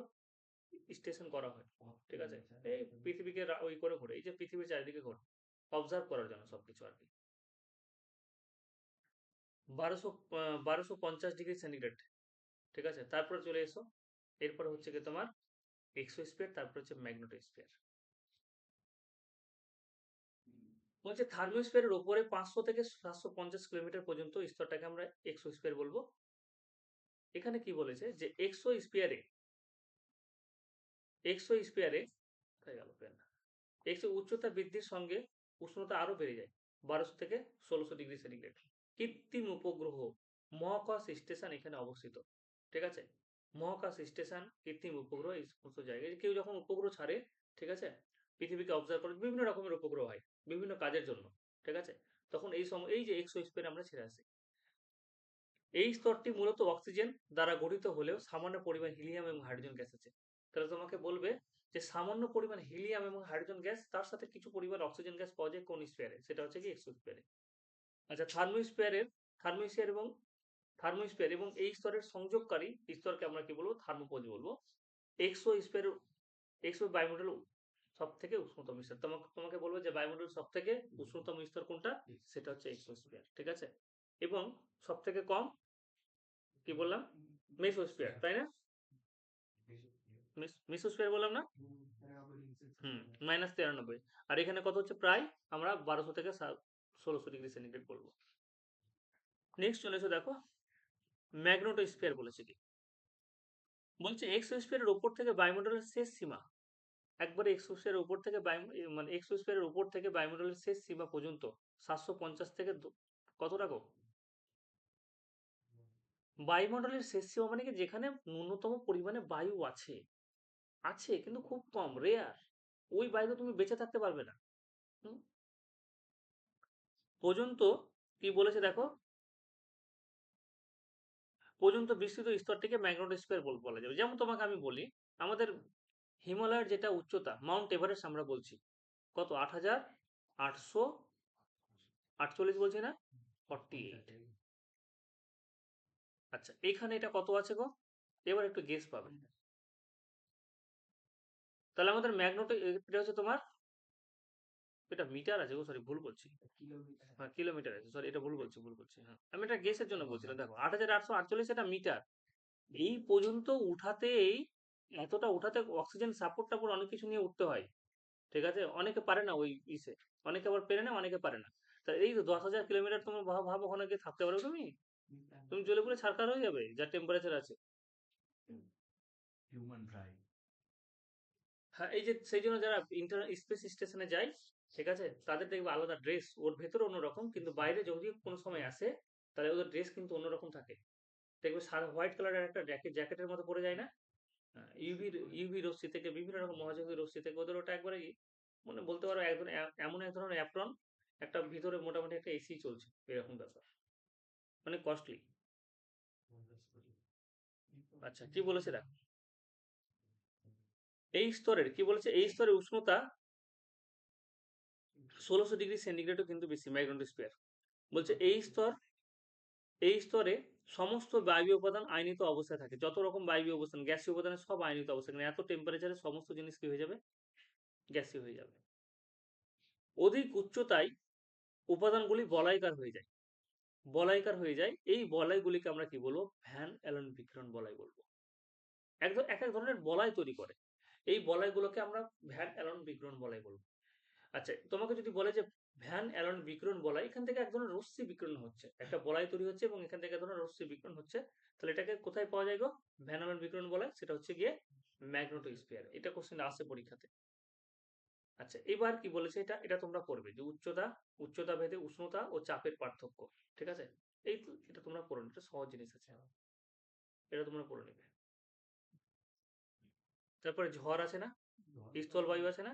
স্টেশন করা হয়। ঠিক আছে, এই পৃথিবীকে ওই করে ঘোরে, এই যে পৃথিবীর চারিদিকে ঘোরে, অবজার্ভ করার জন্য সবকিছু আর কি। 1250 ডিগ্রি সেন্টিগ্রেড। ঠিক আছে, তারপরে চলে এসো, এরপরে হচ্ছে কি তোমার এক্সোস্ফিয়ার, তারপর হচ্ছে ম্যাগনেটোস্ফিয়ার। বলছে থার্মোস্ফিয়ারের উপরে 500 থেকে 750 কিলোমিটার পর্যন্ত স্তরটাকে আমরা এক্সোস্ফিয়ার বলবো। এখানে কি বলেছে যে এক্সোস্ফিয়ারে উচ্চতা বৃদ্ধির সঙ্গে উষ্ণতা আরো বেড়ে যায়, 1200 থেকে 1600 ডিগ্রি সেন্টিগ্রেড। কৃত্রিম উপগ্রহ মহাকাশ স্টেশন এখানে অবস্থিত। ঠিক আছে, মহাকাশ স্টেশন, কৃত্রিম উপগ্রহ, এই সমস্ত জায়গায় কেউ যখন উপগ্রহ ছাড়ে, ঠিক আছে, পৃথিবীকে অবজার্ভ করে, বিভিন্ন রকমের উপগ্রহ হয় বিভিন্ন কাজের জন্য। ঠিক আছে, তখন এই সময় এই যে এক্সোস্ফিয়ার আমরা ছেড়ে আসি। এই স্তরটি মূলত অক্সিজেন দ্বারা গঠিত হলেও সামান্য পরিমাণ হিলিয়াম এবং হাইড্রোজেন গ্যাস আছে। তাহলে তোমাকে বলবে যে সামান্য পরিমাণ হিলিয়াম এবং হাইড্রোজেন গ্যাস, তার সাথে কিছু পরিমাণ অক্সিজেন গ্যাস পাওয়া যায় কোন স্ফিয়ারে, সেটা হচ্ছে কি এক্সোস্ফিয়ারে। আচ্ছা, থার্মোস্ফিয়ার এবং এই স্তরের সংযোগকারী স্তরকে আমরা কি বলবো, থার্মোপজ বলবো। এক্সোস্ফিয়ার, বায়ুমণ্ডল সব থেকে উষ্ণতম স্তর, তোমাকে বলবো যে বায়ুমণ্ডল সব থেকে উষ্ণতম স্তর কোনটা, সেটা হচ্ছে এক্সোস্ফিয়ার। ঠিক আছে, এবং সব থেকে কম কি বললাম, মেসোস্ফিয়ার, তাই না, মেসোস্ফিয়ার বললাম না। হুম, -93। আর এখানে কত হচ্ছে, প্রায় আমরা 1200 থেকে 1600 ডিগ্রি সেন্টিগ্রেড বলবো। নেক্সট চলে এসো, দেখো ম্যাগনেটোস্ফিয়ার বলেছে কি। বলছে এক্সোস্ফিয়ারের উপর থেকে বায়ুমণ্ডলের শেষ সীমা, একবারে এক্সোস্ফিয়ারের উপর থেকে মানে এক্সোস্ফিয়ারের উপর থেকে বায়ুমণ্ডলের শেষ সীমা পর্যন্ত 750 থেকে কত রাখো, বায়ুমণ্ডলের শেষ সীমা মানে কি যেখানে ন্যূনতম পরিমাণে বায়ু আছে, আছে কিন্তু খুব কম, রেয়ার, ওই বায়ুতে তুমি বেঁচে থাকতে পারবে না। হুম? পর্যন্ত কি বলেছে দেখো, পর্যন্ত বিস্তৃত স্তরটিকে ম্যাগনেটোস্ফিয়ার বলা যাবে। যেমন তোমাকে আমি বলি, আমাদের হিমালয়ের যেটা উচ্চতা, মাউন্ট এভারেস্ট আমরা বলছি, কত, 8,848 বলছি না, 48। আচ্ছা, এখানে এটা কত আছে গো, এবার একটু গেস পাবে। তাহলে আমাদের ম্যাগনেটো, এটা হচ্ছে তোমার, এটা মিটার আছে গো, সরি ভুল বলছি, কিলোমিটার। হ্যাঁ কিলোমিটার আছে, সরি এটা ভুল বলছি, হ্যাঁ আমি এটা গেসের জন্য বলছিলাম। দেখো 8,848 এটা মিটার, এই পর্যন্ত উঠাতেই, এতটা উঠাতে অক্সিজেন সাপোর্ট টাপোর্ট অনেক কিছু নিয়ে উঠতে হয়, ঠিক আছে, অনেকে পারে না ওই ইসে, অনেকে আবার পেরে না, অনেকে পারে না। তা এই তো 10,000 কিলোমিটার তোমার ভাবো ওখানে গিয়ে থাকতে পারো তুমি, তুমি জ্বলে পুড়ে ছারখার হয়ে যাবে যা টেম্পারেচার আছে। Human drive. হ্যাঁ, এই যে সেই জন্য যারা স্পেস স্টেশনে যায়, ঠিক আছে, তাদের দেখবে আলাদা ড্রেস, ওর ভেতরে অন্যরকম, কিন্তু বাইরে যদি কোনো সময় আসে তাহলে ওদের ড্রেস কিন্তু অন্যরকম থাকে, দেখবে সাদা হোয়াইট কালারের একটা জ্যাকেটের মতো পরে যায় না, ইউভি রশ্মি থেকে, বিভিন্ন রকম মহাজাগতিক রশ্মি থেকে ওদের ওটা একবারে মানে বলতে পারো একজন এমন এক ধরনের অ্যাপ্রন, একটা ভিতরে মোটামুটি একটা এসি চলছে, এরকম ব্যাপার, মানে কস্টলি। আচ্ছা কি বলেছে দেখ, এই স্তরের কি বলেছে, এই স্তরের উষ্ণতা 1600 ডিগ্রি সেন্টিগ্রেডও কিন্তু বেশি ম্যাগনেটোস্ফিয়ার। বলছে এই স্তরে সমস্ত বায়বীয় উপাদান আয়নিত অবস্থায় থাকে, যত রকম বায়বীয় অবস্থান, গ্যাসীয় উপাদানের সব আয়নিত অবস্থায়, মানে এত টেম্পারেচারে সমস্ত জিনিস কি হয়ে যাবে, গ্যাসীয় হয়ে যাবে। অধিক উচ্চতায় উপাদানগুলি বলাইকার হয়ে যায়, বলাইকার হয়ে যায়, এই বলয়গুলিকে আমরা কি বলবো, ভ্যান অ্যালন বিকিরণ বলয় বলবো। এক এক ধরনের বলয় তৈরি করে, এই বলয়গুলোকে আমরা ভ্যান অ্যালন বিকিরণ বলয় বলবো। আচ্ছা, তোমাকে যদি বলে যে ভ্যান অ্যালন বিকিরণ বলয়, এখান থেকে এক ধরনের রশ্মি বিকিরণ হচ্ছে, একটা বলয় তৈরি হচ্ছে এবং এখান থেকে এক ধরনের রশ্মি বিকিরণ হচ্ছে, তাহলে এটাকে কোথায় পাওয়া যায় গো, ভ্যান অ্যালন বিকিরণ বলয়, সেটা হচ্ছে গিয়ে ম্যাগনেটোস্ফিয়ার। এটা কোশ্চেন আসে পরীক্ষাতে। আচ্ছা, এবার কি বলেছে, এটা এটা তোমরা পড়বে যে উচ্চতা ভেদে উষ্ণতা ও চাপের পার্থক্য, ঠিক আছে, এটা তোমরা পড়ো, এটা সহজ জিনিস আছে, এটা তোমরা পড়ে নেবে। তারপরে ঝড় আছে না, স্থলবায়ু আছে না,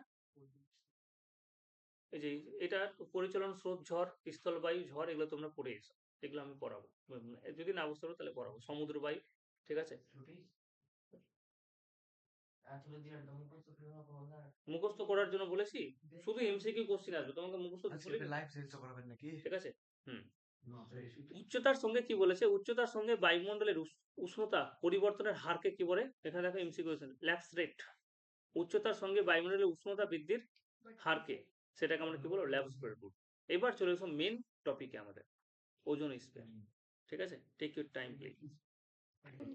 এই যে এটা পরিচালন স্রোত, ঝড়, স্থলবায়ু, ঝড়, এগুলো তোমরা পড়ে এসো, এগুলো আমি পড়াবো, যদি না বুঝতে পারো তাহলে পড়াবো। সমুদ্র বায়ু, ঠিক আছে, মুখস্থ করার জন্য বলেছি, শুধু এমসিকিউ কোশ্চেন আসবে, তোমাকে মুখস্থ আজকে ভুলে, লাইভ সেলস করাবেন নাকি? ঠিক আছে। হুম, উচ্চতার সঙ্গে কি বলেছে, উচ্চতার সঙ্গে বায়ুমণ্ডলের উষ্ণতা পরিবর্তনের হারকে কি বলে, এখানে দেখো এমসিকিউ ল্যাপস রেট, উচ্চতার সঙ্গে বায়ুমণ্ডলের উষ্ণতা বৃদ্ধির হারকে, সেটাকে আমরা কি বলবো, ল্যাপস রেট। এবার চলে এসো মেন টপিকে আমাদের, ওজোন স্পেয়ার, ঠিক আছে, টেক ইউর টাইম প্লিজ।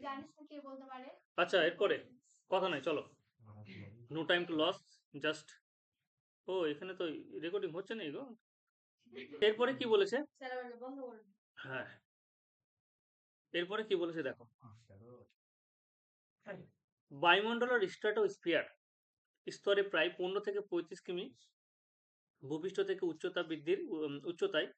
জানিস না কে বলতে পারে? আচ্ছা, এরপরে কথা নাই, চলো, no time to loss, just, ও এখানে তো রেকর্ডিং হচ্ছে না গো। এরপরে কি বলেছে, বন্ধ করে দে। হ্যাঁ, এরপরে কি বলেছে দেখো, বায়ুমণ্ডলের স্ট্র্যাটোস্ফিয়ার স্তরে প্রায় 15 থেকে 35 কিমি ভূপৃষ্ঠ থেকে উচ্চতায়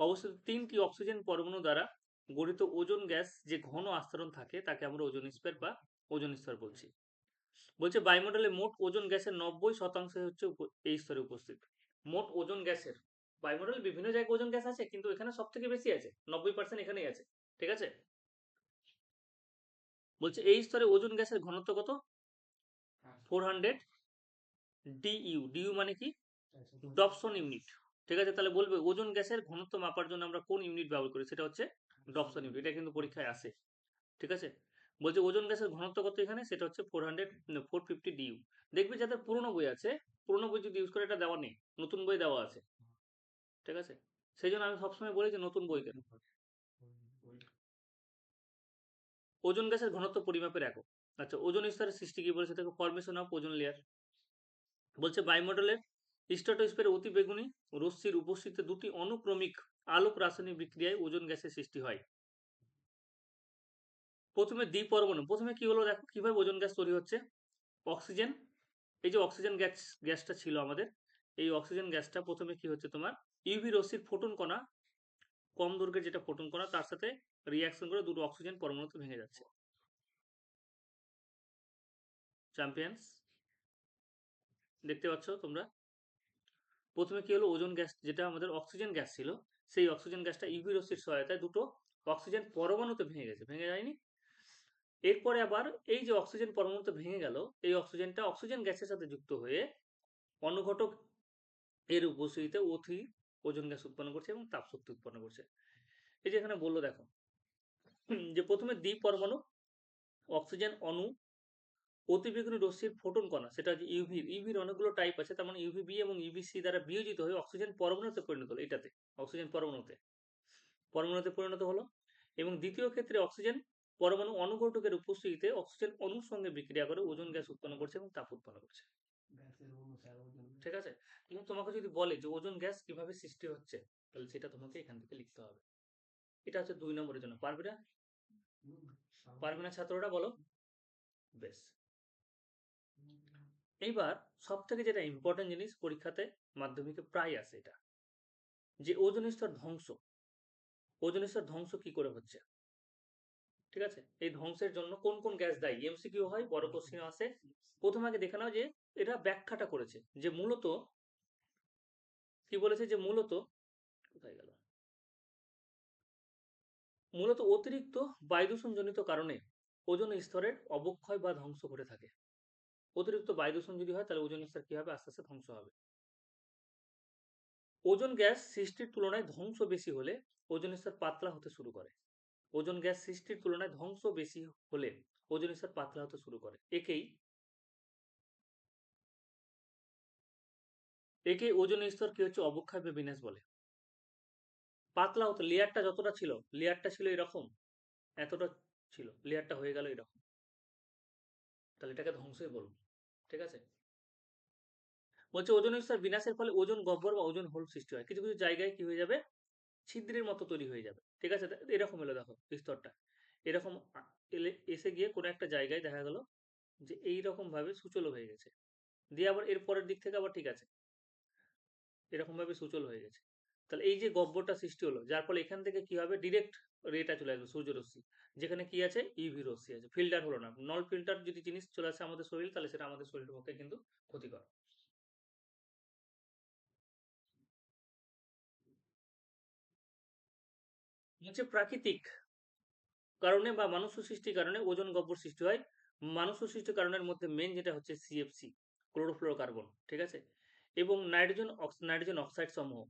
অবস্থিত 3টি অক্সিজেন পরমাণু দ্বারা গঠিত ওজোন গ্যাস যে ঘন আস্তরণ থাকে তাকে আমরা ওজোন স্পেয়ার বা ওজোন স্তর বলছি। বলছে বায়ুমণ্ডলে মোট ওজোন গ্যাসের 90% হচ্ছে এই স্তরে উপস্থিত। মোট ওজোন গ্যাসের, বায়ুমণ্ডলে বিভিন্ন জায়গায় ওজোন গ্যাস আছে, কিন্তু এখানে সব থেকে বেশি আছে, 90% এখানেই আছে, ঠিক আছে। বলছে এই স্তরে ওজোন গ্যাসের ঘনত্ব কত, 400 ডিইউ, ডিইউ মানে কি, ডপসন ইউনিট, ঠিক আছে। তাহলে বলবে ওজোন গ্যাসের ঘনত্ব মাপার জন্য আমরা কোন ইউনিট ব্যবহার করি, সেটা হচ্ছে ডপসন ইউনিট, এটা কিন্তু পরীক্ষায় আসে, ঠিক আছে। বলছে ওজোন গ্যাসের ঘনত্ব কত এখানে, সেটা হচ্ছে 450 ডিইউ। দেখবে যাদের পুরনো বই আছে, পুরনো বই যদি ইউজ করে, এটা দেওয়া নেই, নতুন বই দেওয়া আছে, ঠিক আছে। সেই জন্য আমি সবসময় বলি যে নতুন বই কেন। ওজোন গ্যাসের ঘনত্ব পরিমাপের একক। আচ্ছা, ওজোন স্তরের সৃষ্টি কি বলেছে দেখো, ফরমেশন অফ ওজোন লেয়ার। বলছে বায়ুমণ্ডলের স্ট্র্যাটোস্ফিয়ারে অতি বেগুনি রশ্মির উপস্থিতিতে দুটি অনুক্রমিক আলোক রাসায়নিক বিক্রিয়ায় ওজোন গ্যাসের সৃষ্টি হয়। প্রথমে দ্বিপরমাণু, প্রথমে কি হলো দেখো কিভাবে ওজোন গ্যাস তৈরি হচ্ছে। অক্সিজেন, এই যে অক্সিজেন গ্যাসটা ছিল আমাদের, এই অক্সিজেন গ্যাসটা প্রথমে কি হচ্ছে তোমার ইউভি রশ্মির ফোটন কণা, কম দৈর্ঘ্যের যেটা ফোটন কণা তার সাথে রিয়াকশন করে দুটো অক্সিজেন পরমাণুতে ভেঙে যাচ্ছে। চ্যাম্পিয়ন্স, দেখতে পাচ্ছ তোমরা, প্রথমে কি হলো ওজোন গ্যাস যেটা আমাদের অক্সিজেন গ্যাস ছিল, সেই অক্সিজেন গ্যাসটা ইউভি রশ্মির সহায়তায় দুটো অক্সিজেন পরমাণুতে ভেঙে গেছে, ভেঙে যায়নি। এরপরে আবার এই যে অক্সিজেন পরমাণুতে ভেঙে গেল, এই অক্সিজেনটা অক্সিজেন গ্যাসের সাথে যুক্ত হয়ে অনুঘটক এর উপস্থিতিতে O3 ওজোন গ্যাস উৎপন্ন করছে এবং তাপ শক্তি উৎপন্ন করছে। এই যে এখানে বললো দেখো যে প্রথমে দ্বিপরমাণু অক্সিজেন অণু অতিবেগুনি রশ্মির ফোটন কণা, সেটা হচ্ছে ইউভির অনেকগুলো টাইপ আছে, তার মানে ইউভিবি এবং ইউভিসি দ্বারা বিয়োজিত হয়ে অক্সিজেন পরমাণুতে পরিণত হলো, এটাতে অক্সিজেন পরমাণুতে পরিণত হলো। এবং দ্বিতীয় ক্ষেত্রে অক্সিজেন পরমাণু অনুঘটকের উপস্থিতিতে অক্সিজেন অণুর সঙ্গে বিক্রিয়া করে ওজোন গ্যাস উৎপন্ন করছে এবং তাপ উৎপন্ন করছে। ঠিক আছে, কিন্তু তোমাকে যদি বলে যে ওজোন গ্যাস কিভাবে সৃষ্টি হচ্ছে, তাহলে সেটা তোমাকে এখান থেকে লিখতে হবে। এটা হচ্ছে 2 নম্বরের জন্য। পারবে না? পারবে না ছাত্ররা, বলো। বেশ, এইবার সব থেকে যেটা ইম্পর্টেন্ট জিনিস পরীক্ষাতে মাধ্যমিকে প্রায় আসে, এটা যে ওজোন স্তর ধ্বংস। ওজোন স্তর ধ্বংস কি করে হচ্ছে, ঠিক আছে, এই ধ্বংসের জন্য কোন কোন গ্যাস দায়ী, এমসিকিউ হয়, বড় কোশ্চেন আসে। প্রথমে আগে দেখে নাও যে এটা ব্যাখ্যাটা করেছে, যে মূলত কি বলেছে, যে মূলত কোথায় গেল, মূলত অতিরিক্ত বায়ুদূষণজনিত কারণে ওজোন স্তরের অবক্ষয় বা ধ্বংস ঘটে থাকে। অতিরিক্ত বায়ুদূষণ যদি হয় তাহলে ওজোন স্তর কি হবে, আস্তে আস্তে ধ্বংস হবে। ওজোন গ্যাস সৃষ্টির তুলনায় ধ্বংস বেশি হলে ওজোন স্তর পাতলা হতে শুরু করে। ওজোন গ্যাস সৃষ্টির তুলনায় ধ্বংস বেশি হলে ওজোন স্তর পাতলা হতে শুরু করে। একেই ওজোন স্তর কি হচ্ছে, অবক্ষয় বা বিনাশ বলে। পাতলা হতো, লেয়ারটা যতটা ছিল, লেয়ারটা ছিল এরকম, এতটা ছিল, লেয়ারটা হয়ে গেল এরকম, তাহলে এটাকে ধ্বংসই বলবো। ঠিক আছে, বলছে ওজোন স্তর বিনাশের ফলে ওজোন গহ্বর বা ওজোন হোল সৃষ্টি হয়। কিছু কিছু জায়গায় কি হয়ে যাবে, ছিদ্রের মতো তৈরি হয়ে যাবে। ঠিক আছে, এরকম এলো দেখো স্তরটা, এরকম এসে গিয়ে কোনো একটা জায়গায় দেখা গেল যে এইরকম ভাবে সুচল হয়ে গেছে, দিয়ে আবার এর পরের দিক থেকে আবার ঠিক আছে, এরকম ভাবে সুচল হয়ে গেছে। তাহলে এই যে গহ্বরটা সৃষ্টি হলো, যার ফলে এখান থেকে কি হবে, ডিরেক্ট রেটা চলে আসবে, সূর্যরশ্মি, যেখানে কি আছে, ইউভি রশ্মি আছে, ফিল্টার হলো না। নল ফিল্টার যদি জিনিস চলে আসে আমাদের শরীর, তাহলে সেটা আমাদের শরীরের পক্ষে কিন্তু ক্ষতিকর। হচ্ছে প্রাকৃতিক কারণে বা মানুষ সৃষ্টির কারণে ওজোন গহ্বর সৃষ্টি হয়। মানুষ সৃষ্টির কারণের মধ্যে মেন যেটা হচ্ছে সিএফসি, ক্লোরোফ্লোরোকার্বন, ঠিক আছে, এবং নাইট্রোজেন অক্সাইড সমূহ,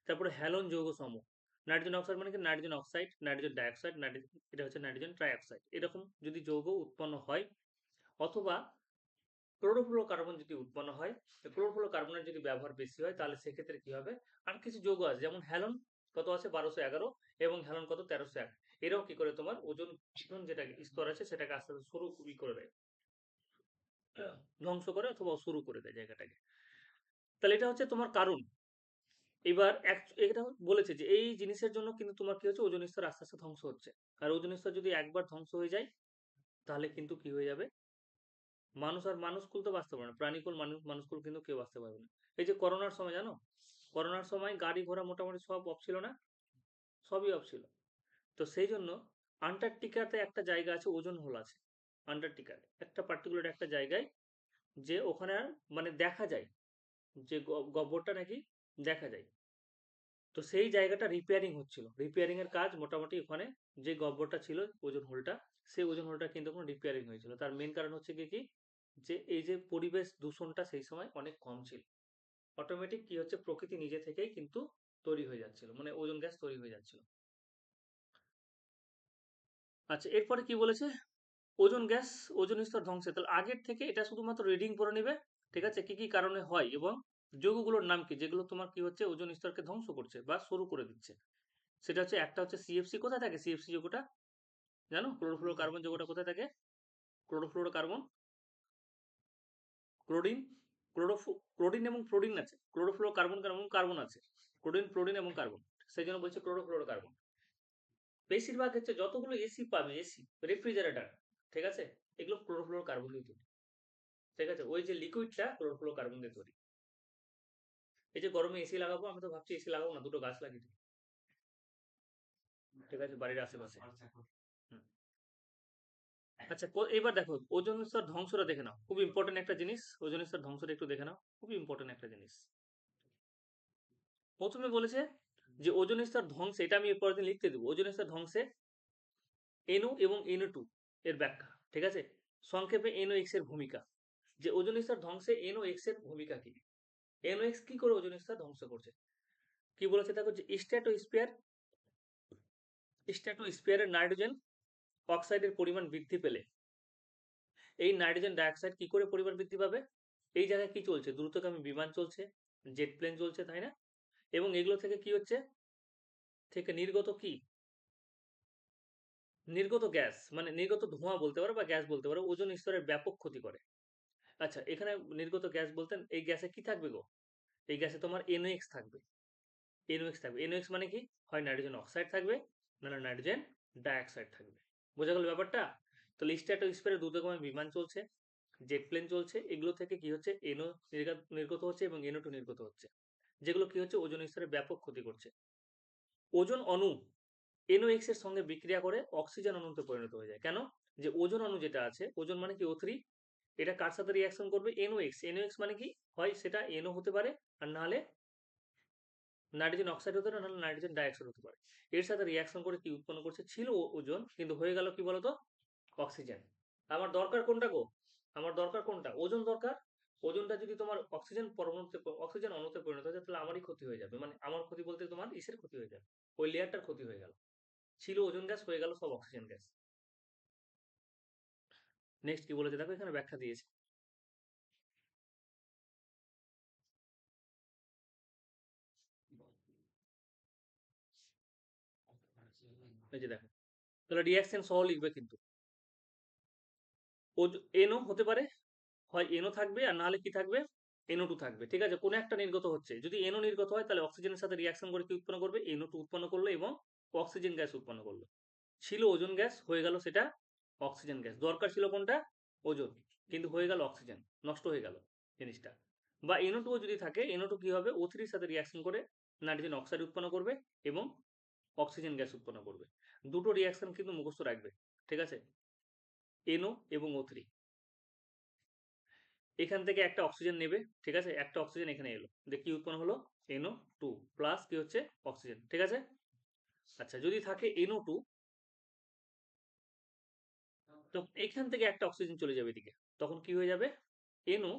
তারপরে হ্যালোন যৌগ সমূহ। নাইট্রোজেন অক্সাইড মানে কি, নাইট্রোজেন অক্সাইড, নাইট্রোজেন ডাইঅক্সাইড, এটা হচ্ছে নাইট্রোজেন ট্রাইঅক্সাইড, এরকম যদি যৌগ উৎপন্ন হয়, অথবা ক্লোরোফ্লোরোকার্বন যদি উৎপন্ন হয়, ক্লোরোফ্লোরোকার্বনের যদি ব্যবহার বেশি হয়, তাহলে সেক্ষেত্রে কি হবে, আর কিছু যৌগ আছে যেমন হ্যালোন কত আছে 1211 এবং হ্যালোন কত 1301, এরাও কি করে তোমার ওজন যেটা স্তর আছে সেটাকে আস্তে আস্তে সরু করে দেয়, ধ্বংস করে অথবা শুরু করে দেয় জায়গাটাকে। তাহলে এটা হচ্ছে তোমার কারণ। এবার এটা বলেছে যে এই জিনিসের জন্য কিন্তু তোমার কি হচ্ছে, ওজন স্তর আস্তে আস্তে ধ্বংস হচ্ছে। আর ওজন স্তর যদি একবার ধ্বংস হয়ে যায়, তাহলে কিন্তু কি হয়ে যাবে, মানুষকুল তো বাঁচতে পারবে না, প্রাণীকুল মানুষকুল কিন্তু কেউ বাঁচতে পারবে না। এই যে করোনার সময় জানো, করোনার সময় গাড়ি ঘোড়া মোটামুটি সব অফ ছিল না, সবই অফ ছিল। তো সেই জন্য আন্টার্কটিকাতে একটা জায়গা আছে, ওজন হোল আছে আন্টার্কটিকার একটা পার্টিকুলার একটা জায়গায়, যে ওখানে আর মানে দেখা যায় যে গহ্বরটা নাকি দেখা যায়। তো সেই জায়গাটা রিপেয়ারিং হচ্ছিল, রিপেয়ারিং এর কাজ মোটামুটি ওখানে, যে গহ্বরটা ছিল ওজন হোলটা, সেই ওজন হোলটা কিন্তু এখন রিপেয়ারিং হয়েছিল। তার মেন কারণ হচ্ছে কি, যে এই যে পরিবেশ দূষণটা সেই সময় অনেক কম ছিল, অটোমেটিক কি হচ্ছে, প্রকৃতি নিজে থেকেই কিন্তু তৈরি হয়ে যাচ্ছিল, মানে ওজন গ্যাস তৈরি হয়ে যাচ্ছিল। আচ্ছা, এরপরে কি বলেছে, ওজন গ্যাস ওজন স্তর ধ্বংসে, তাহলে আগের থেকে এটা শুধুমাত্র রিডিং করে নেবে। ঠিক আছে, কি কি কারণে হয় এবং যৌগগুলোর নাম কি, যেগুলো তোমার কি হচ্ছে ওজন স্তরকে ধ্বংস করছে বা শুরু করে দিচ্ছে। সেটা হচ্ছে, একটা হচ্ছে সিএফসি, কোথায় থাকে সিএফসি যৌগটা, জানো, ক্লোরোফ্লোরোকার্বন যৌগটা কোথায় থাকে, ক্লোরোফ্লোরোকার্বন, ক্লোরিন, ক্লোরিন এবং ফ্লোরিন আছে, ক্লোরোফ্লোরোকার্বন কার্বন কার্বন আছে, ক্লোরিন ফ্লোরিন এবং কার্বন, সেই জন্য বলছে ক্লোরোফ্লোরোকার্বন। বেশিরভাগ হচ্ছে যতগুলো এসি পাবে, এসি রেফ্রিজারেটর, ঠিক আছে, এগুলো ক্লোরোফ্লোরো কার্বন দিয়ে তৈরি, ঠিক আছে, ওই যে লিকুইডটা ক্লোরোফ্লোরো কার্বন দিয়ে তৈরি। এই যে গরমে এসি লাগাবো, আমি তো ভাবছি এসি লাগাবো না, দুটো গাছ লাগিয়ে দিই, ঠিক আছে, বাড়ির আশেপাশে। হুম। আচ্ছা, এবার দেখো ওজোন স্তর ধ্বংসটা দেখে নাও, খুব ইম্পর্টেন্ট একটা জিনিস, ওজোন স্তর ধ্বংসটা একটু দেখে নাও, খুবই ইম্পর্টেন্ট একটা জিনিস। প্রথমে বলেছে যে ওজোন স্তর ধ্বংসে, এটা আমি পরের দিন লিখতে দেবো, ওজোন স্তর ধ্বংসে NO এবং NO2 এর ব্যাখ্যা, ঠিক আছে, সংক্ষেপে NOx এর ভূমিকা, যে ওজোন স্তর ধ্বংসে NOx এর ভূমিকা কি, NOx কি করে ওজোন স্তর ধ্বংস করছে। কি বলেছে দেখো, যে স্ট্র্যাটোস্ফিয়ারের নাইট্রোজেন অক্সাইডের পরিমাণ বৃদ্ধি পেলে এই নাইট্রোজেন ডাইঅক্সাইড কি করে পরিমাণ বৃদ্ধি পাবে, এই জায়গায় কি চলছে, দ্রুতগামী বিমান চলছে, জেট প্লেন চলছে, তাই না, এবং এগুলো থেকে কি হচ্ছে, থেকে নির্গত কি, নির্গত গ্যাস, মানে নির্গত ধোঁয়া বলতে পারো বা গ্যাস বলতে পারো, ওজোন স্তরের ব্যাপক ক্ষতি করে। আচ্ছা, এখানে নির্গত গ্যাস বলতেন, এই গ্যাসে কি থাকবে গো, এই গ্যাসে তোমার NOx থাকবে, NOx মানে কি, হয় নাইট্রোজেন অক্সাইড থাকবে, নাহলে নাইট্রোজেন ডাইঅক্সাইড থাকবে। বোঝা গেল ব্যাপারটা। তাহলে স্ট্র্যাটোস্ফিয়ারে দ্রুতগামী বিমান চলছে, জেট প্লেন চলছে, এগুলো থেকে কি হচ্ছে, NO নির্গত হচ্ছে এবং NO2 নির্গত হচ্ছে, যেগুলো কি হচ্ছে, ওজোন স্তরের ব্যাপক ক্ষতি করছে। ওজোন অণু NOx এর সঙ্গে বিক্রিয়া করে অক্সিজেন অণুতে পরিণত হয়ে যায়। কেন, যে ওজোন অণু যেটা আছে, ওজোন মানে কি O3, এটা কার সাথে রিয়াকশন করবে, NOx মানে কি, হয় সেটা NO হতে পারে, আর নাহলে নাইট্রোজেন অক্সাইড হতে পারে, নাহলে নাইট্রোজেন ডাইঅক্সাইড হতে পারে। এর সাথে রিয়াকশন করে কি উৎপন্ন করছে, ছিল ওজোন, কিন্তু হয়ে গেল কি বলতো, অক্সিজেন। আমার দরকার কোনটা গো, আমার দরকার কোনটা, ওজোন দরকার। ওজোনটা যদি তোমার অক্সিজেন অণুতে পরিণত হয়ে যায়, তাহলে আমারই ক্ষতি হয়ে যাবে, মানে আমার ক্ষতি বলতে তোমার ইসের ক্ষতি হয়ে যাবে, ওই লেয়ারটার ক্ষতি হয়ে গেল, ছিল ওজোন গ্যাস, হয়ে গেল সব অক্সিজেন গ্যাস। নেক্সট কি বলেছে দেখো, এখানে ব্যাখ্যা দিয়েছে, এই যে দেখো, তাহলে রিয়াকশন সহ লিখবে কিন্তু, NO হতে পারে, হয় NO থাকবে, আর নাহলে কি থাকবে, NO2 থাকবে, ঠিক আছে, কোনো একটা নির্গত হচ্ছে, যদি NO নির্গত হয় তাহলে অক্সিজেনের সাথে রিয়াকশন করে কি উৎপন্ন করবে, NO2 উৎপন্ন করলো এবং অক্সিজেন গ্যাস উৎপন্ন করলো। ছিল ওজোন গ্যাস, হয়ে গেল সেটা অক্সিজেন গ্যাস। দরকার ছিল কোনটা, ওজোন, কিন্তু হয়ে গেল অক্সিজেন, নষ্ট হয়ে গেল জিনিসটা। বা NO2 যদি থাকে, NO2 কি হবে, O3 এর সাথে রিয়াকশন করে নাইট্রোজেন অক্সাইড উৎপন্ন করবে এবং অক্সিজেন গ্যাস উৎপন্ন করবে। দুটো রিয়াকশন কিন্তু মুখস্থ রাখবে, ঠিক আছে, NO এবং O3, এখান থেকে একটা অক্সিজেন নেবে, ঠিক আছে, একটা অক্সিজেন এখানে এলো, দেখি কি উৎপন্ন হলো, NO2 প্লাস কি হচ্ছে, অক্সিজেন, ঠিক আছে। আচ্ছা, যদি থাকে NO2, তো এখান থেকে একটা অক্সিজেন চলে যাবে এদিকে, তখন কি হয়ে যাবে, NO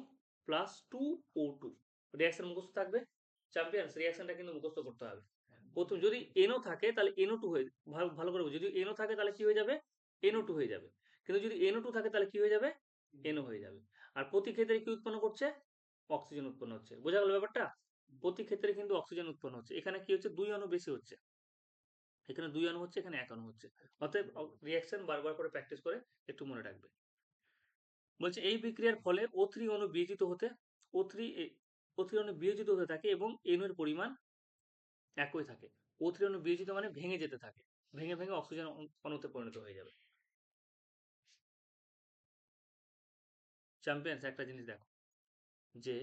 প্লাস 2O2, রিয়াকশন মুখস্থ থাকবে, চ্যাম্পিয়ন্স, রিয়াকশনটা কিন্তু মুখস্থ করতে হবে। প্রথম যদি NO থাকে তাহলে NO2 হয়ে, ভালো করে বুঝো, যদি NO থাকে তাহলে কি হয়ে যাবে, NO2 হয়ে যাবে, কিন্তু যদি NO2 থাকে তাহলে কি হয়ে যাবে, NO হয়ে যাবে। আর প্রতি ক্ষেত্রে কি উৎপন্ন করছে, অক্সিজেন উৎপন্ন হচ্ছে। বোঝা গেল ব্যাপারটা, প্রতি ক্ষেত্রে কিন্তু অক্সিজেন উৎপন্ন হচ্ছে। এখানে কি হচ্ছে, 2 অণু বেশি হচ্ছে, এখানে 2 অণু হচ্ছে, এখানে 1 অণু হচ্ছে। অতএব রিয়াকশন বারবার করে প্র্যাকটিস করে একটু মনে রাখবে। বলছে এই বিক্রিয়ার ফলে O3 অণু বিয়োজিত হতে, O3 O3 অণু বিয়োজিত হতে থাকে এবং NO এর পরিমাণ একই থাকে। O3 অণু বিয়োজিত মানে ভেঙে যেতে থাকে, ভেঙে ভেঙে অক্সিজেন অণুতে পরিণত হয়ে যাবে। চ্যাম্পিয়ন্স, একটা জিনিস দেখো, যে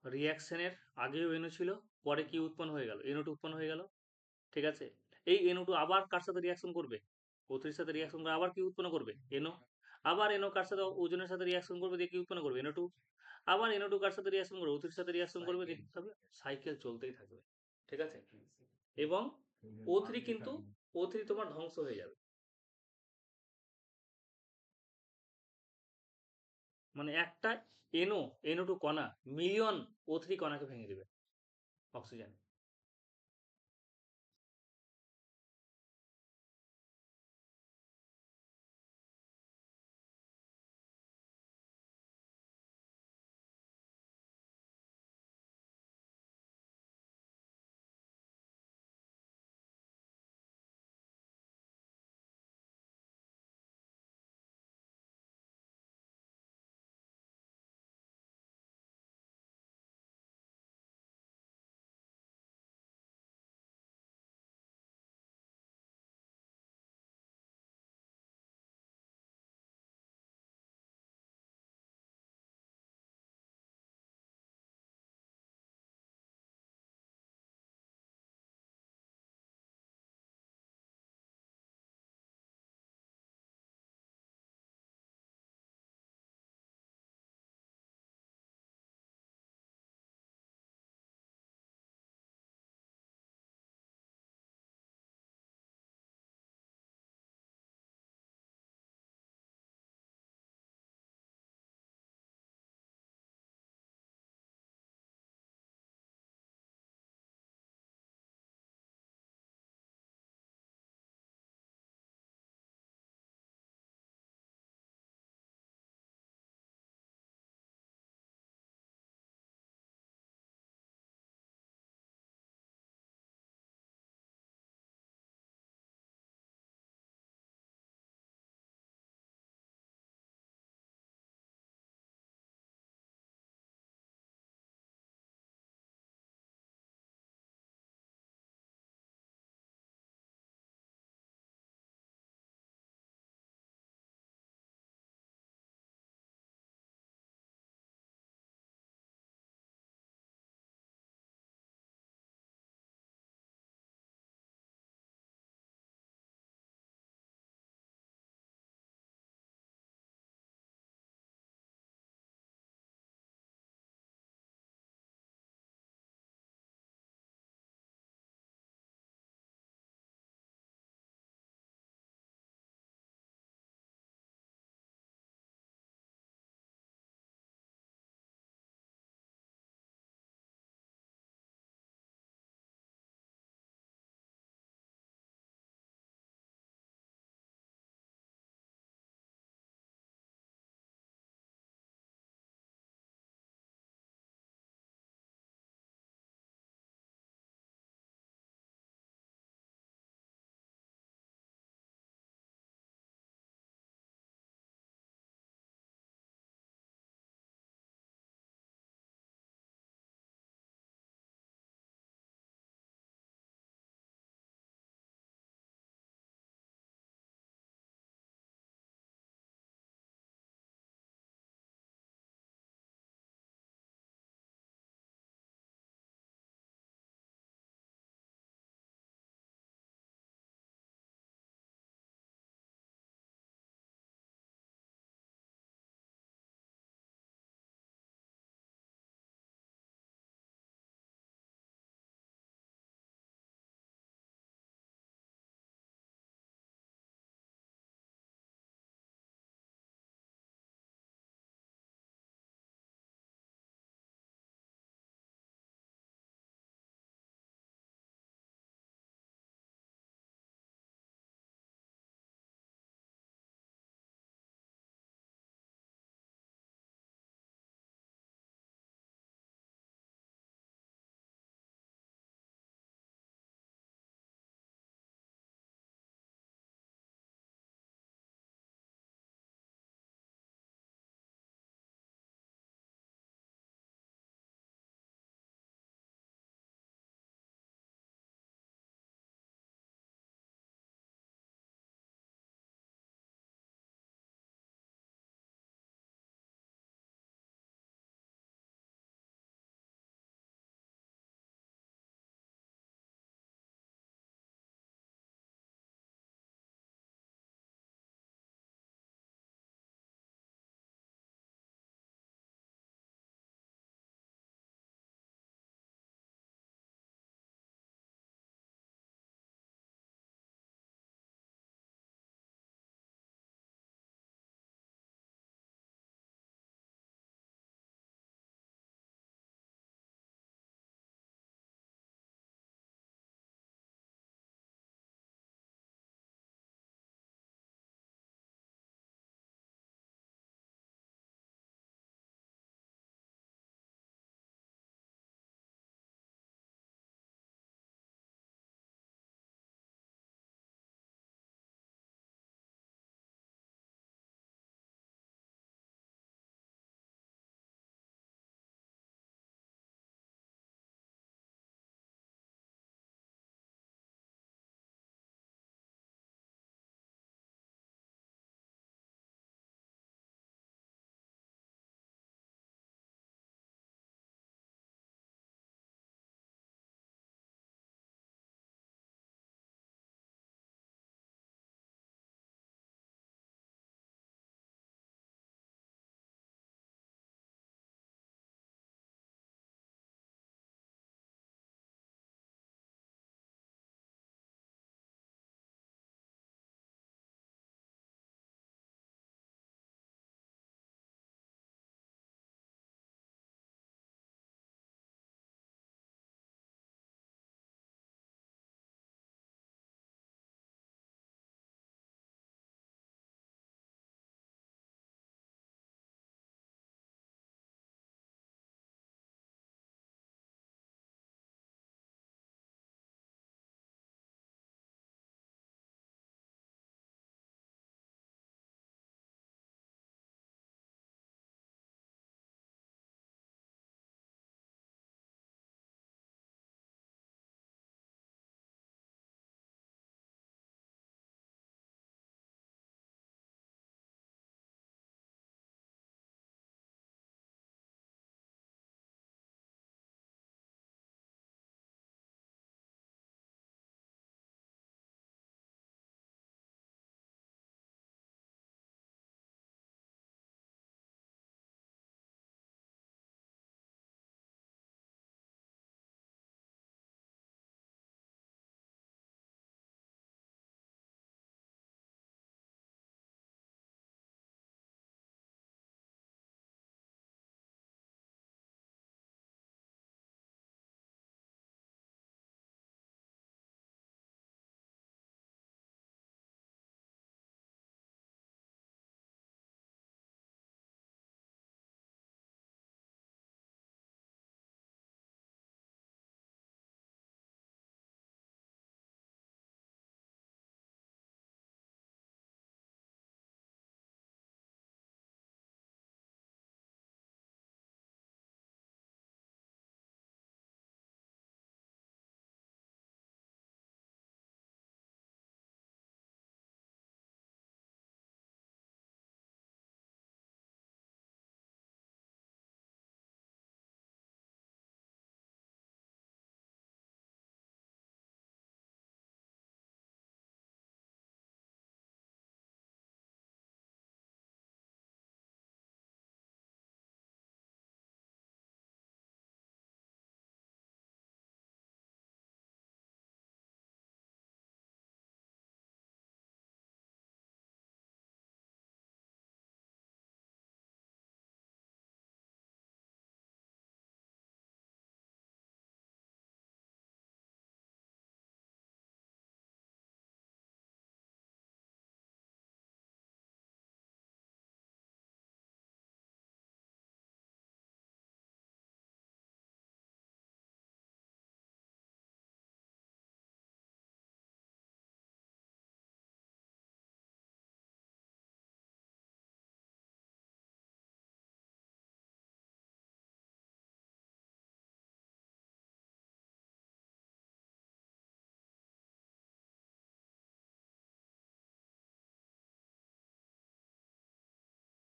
রিয়াকশনের আগেও NO ছিল, পরে কি উৎপন্ন হয়ে গেল, NO2 উৎপন্ন হয়ে গেল, ঠিক আছে। এই NO2 আবার কার সাথে রিয়াকশন করবে, O3 এর সাথে রিয়াকশন করে আবার কি উৎপন্ন করবে, NO, আবার NO কার সাথে, ওজনের সাথে রিয়াকশন করবে, দিয়ে কি উৎপন্ন করবে, NO2, আবার NO2 কার সাথে রিয়াকশন করবে, O3 এর সাথে রিয়াকশন করবে, দেখতে হবে সাইকেল চলতেই থাকবে, ঠিক আছে। এবং O3 কিন্তু, O3 তোমার ধ্বংস হয়ে যাবে, মানে একটা NO NO2 কণা মিলিয়ন O3 কণাকে ভেঙে দেবে অক্সিজেন।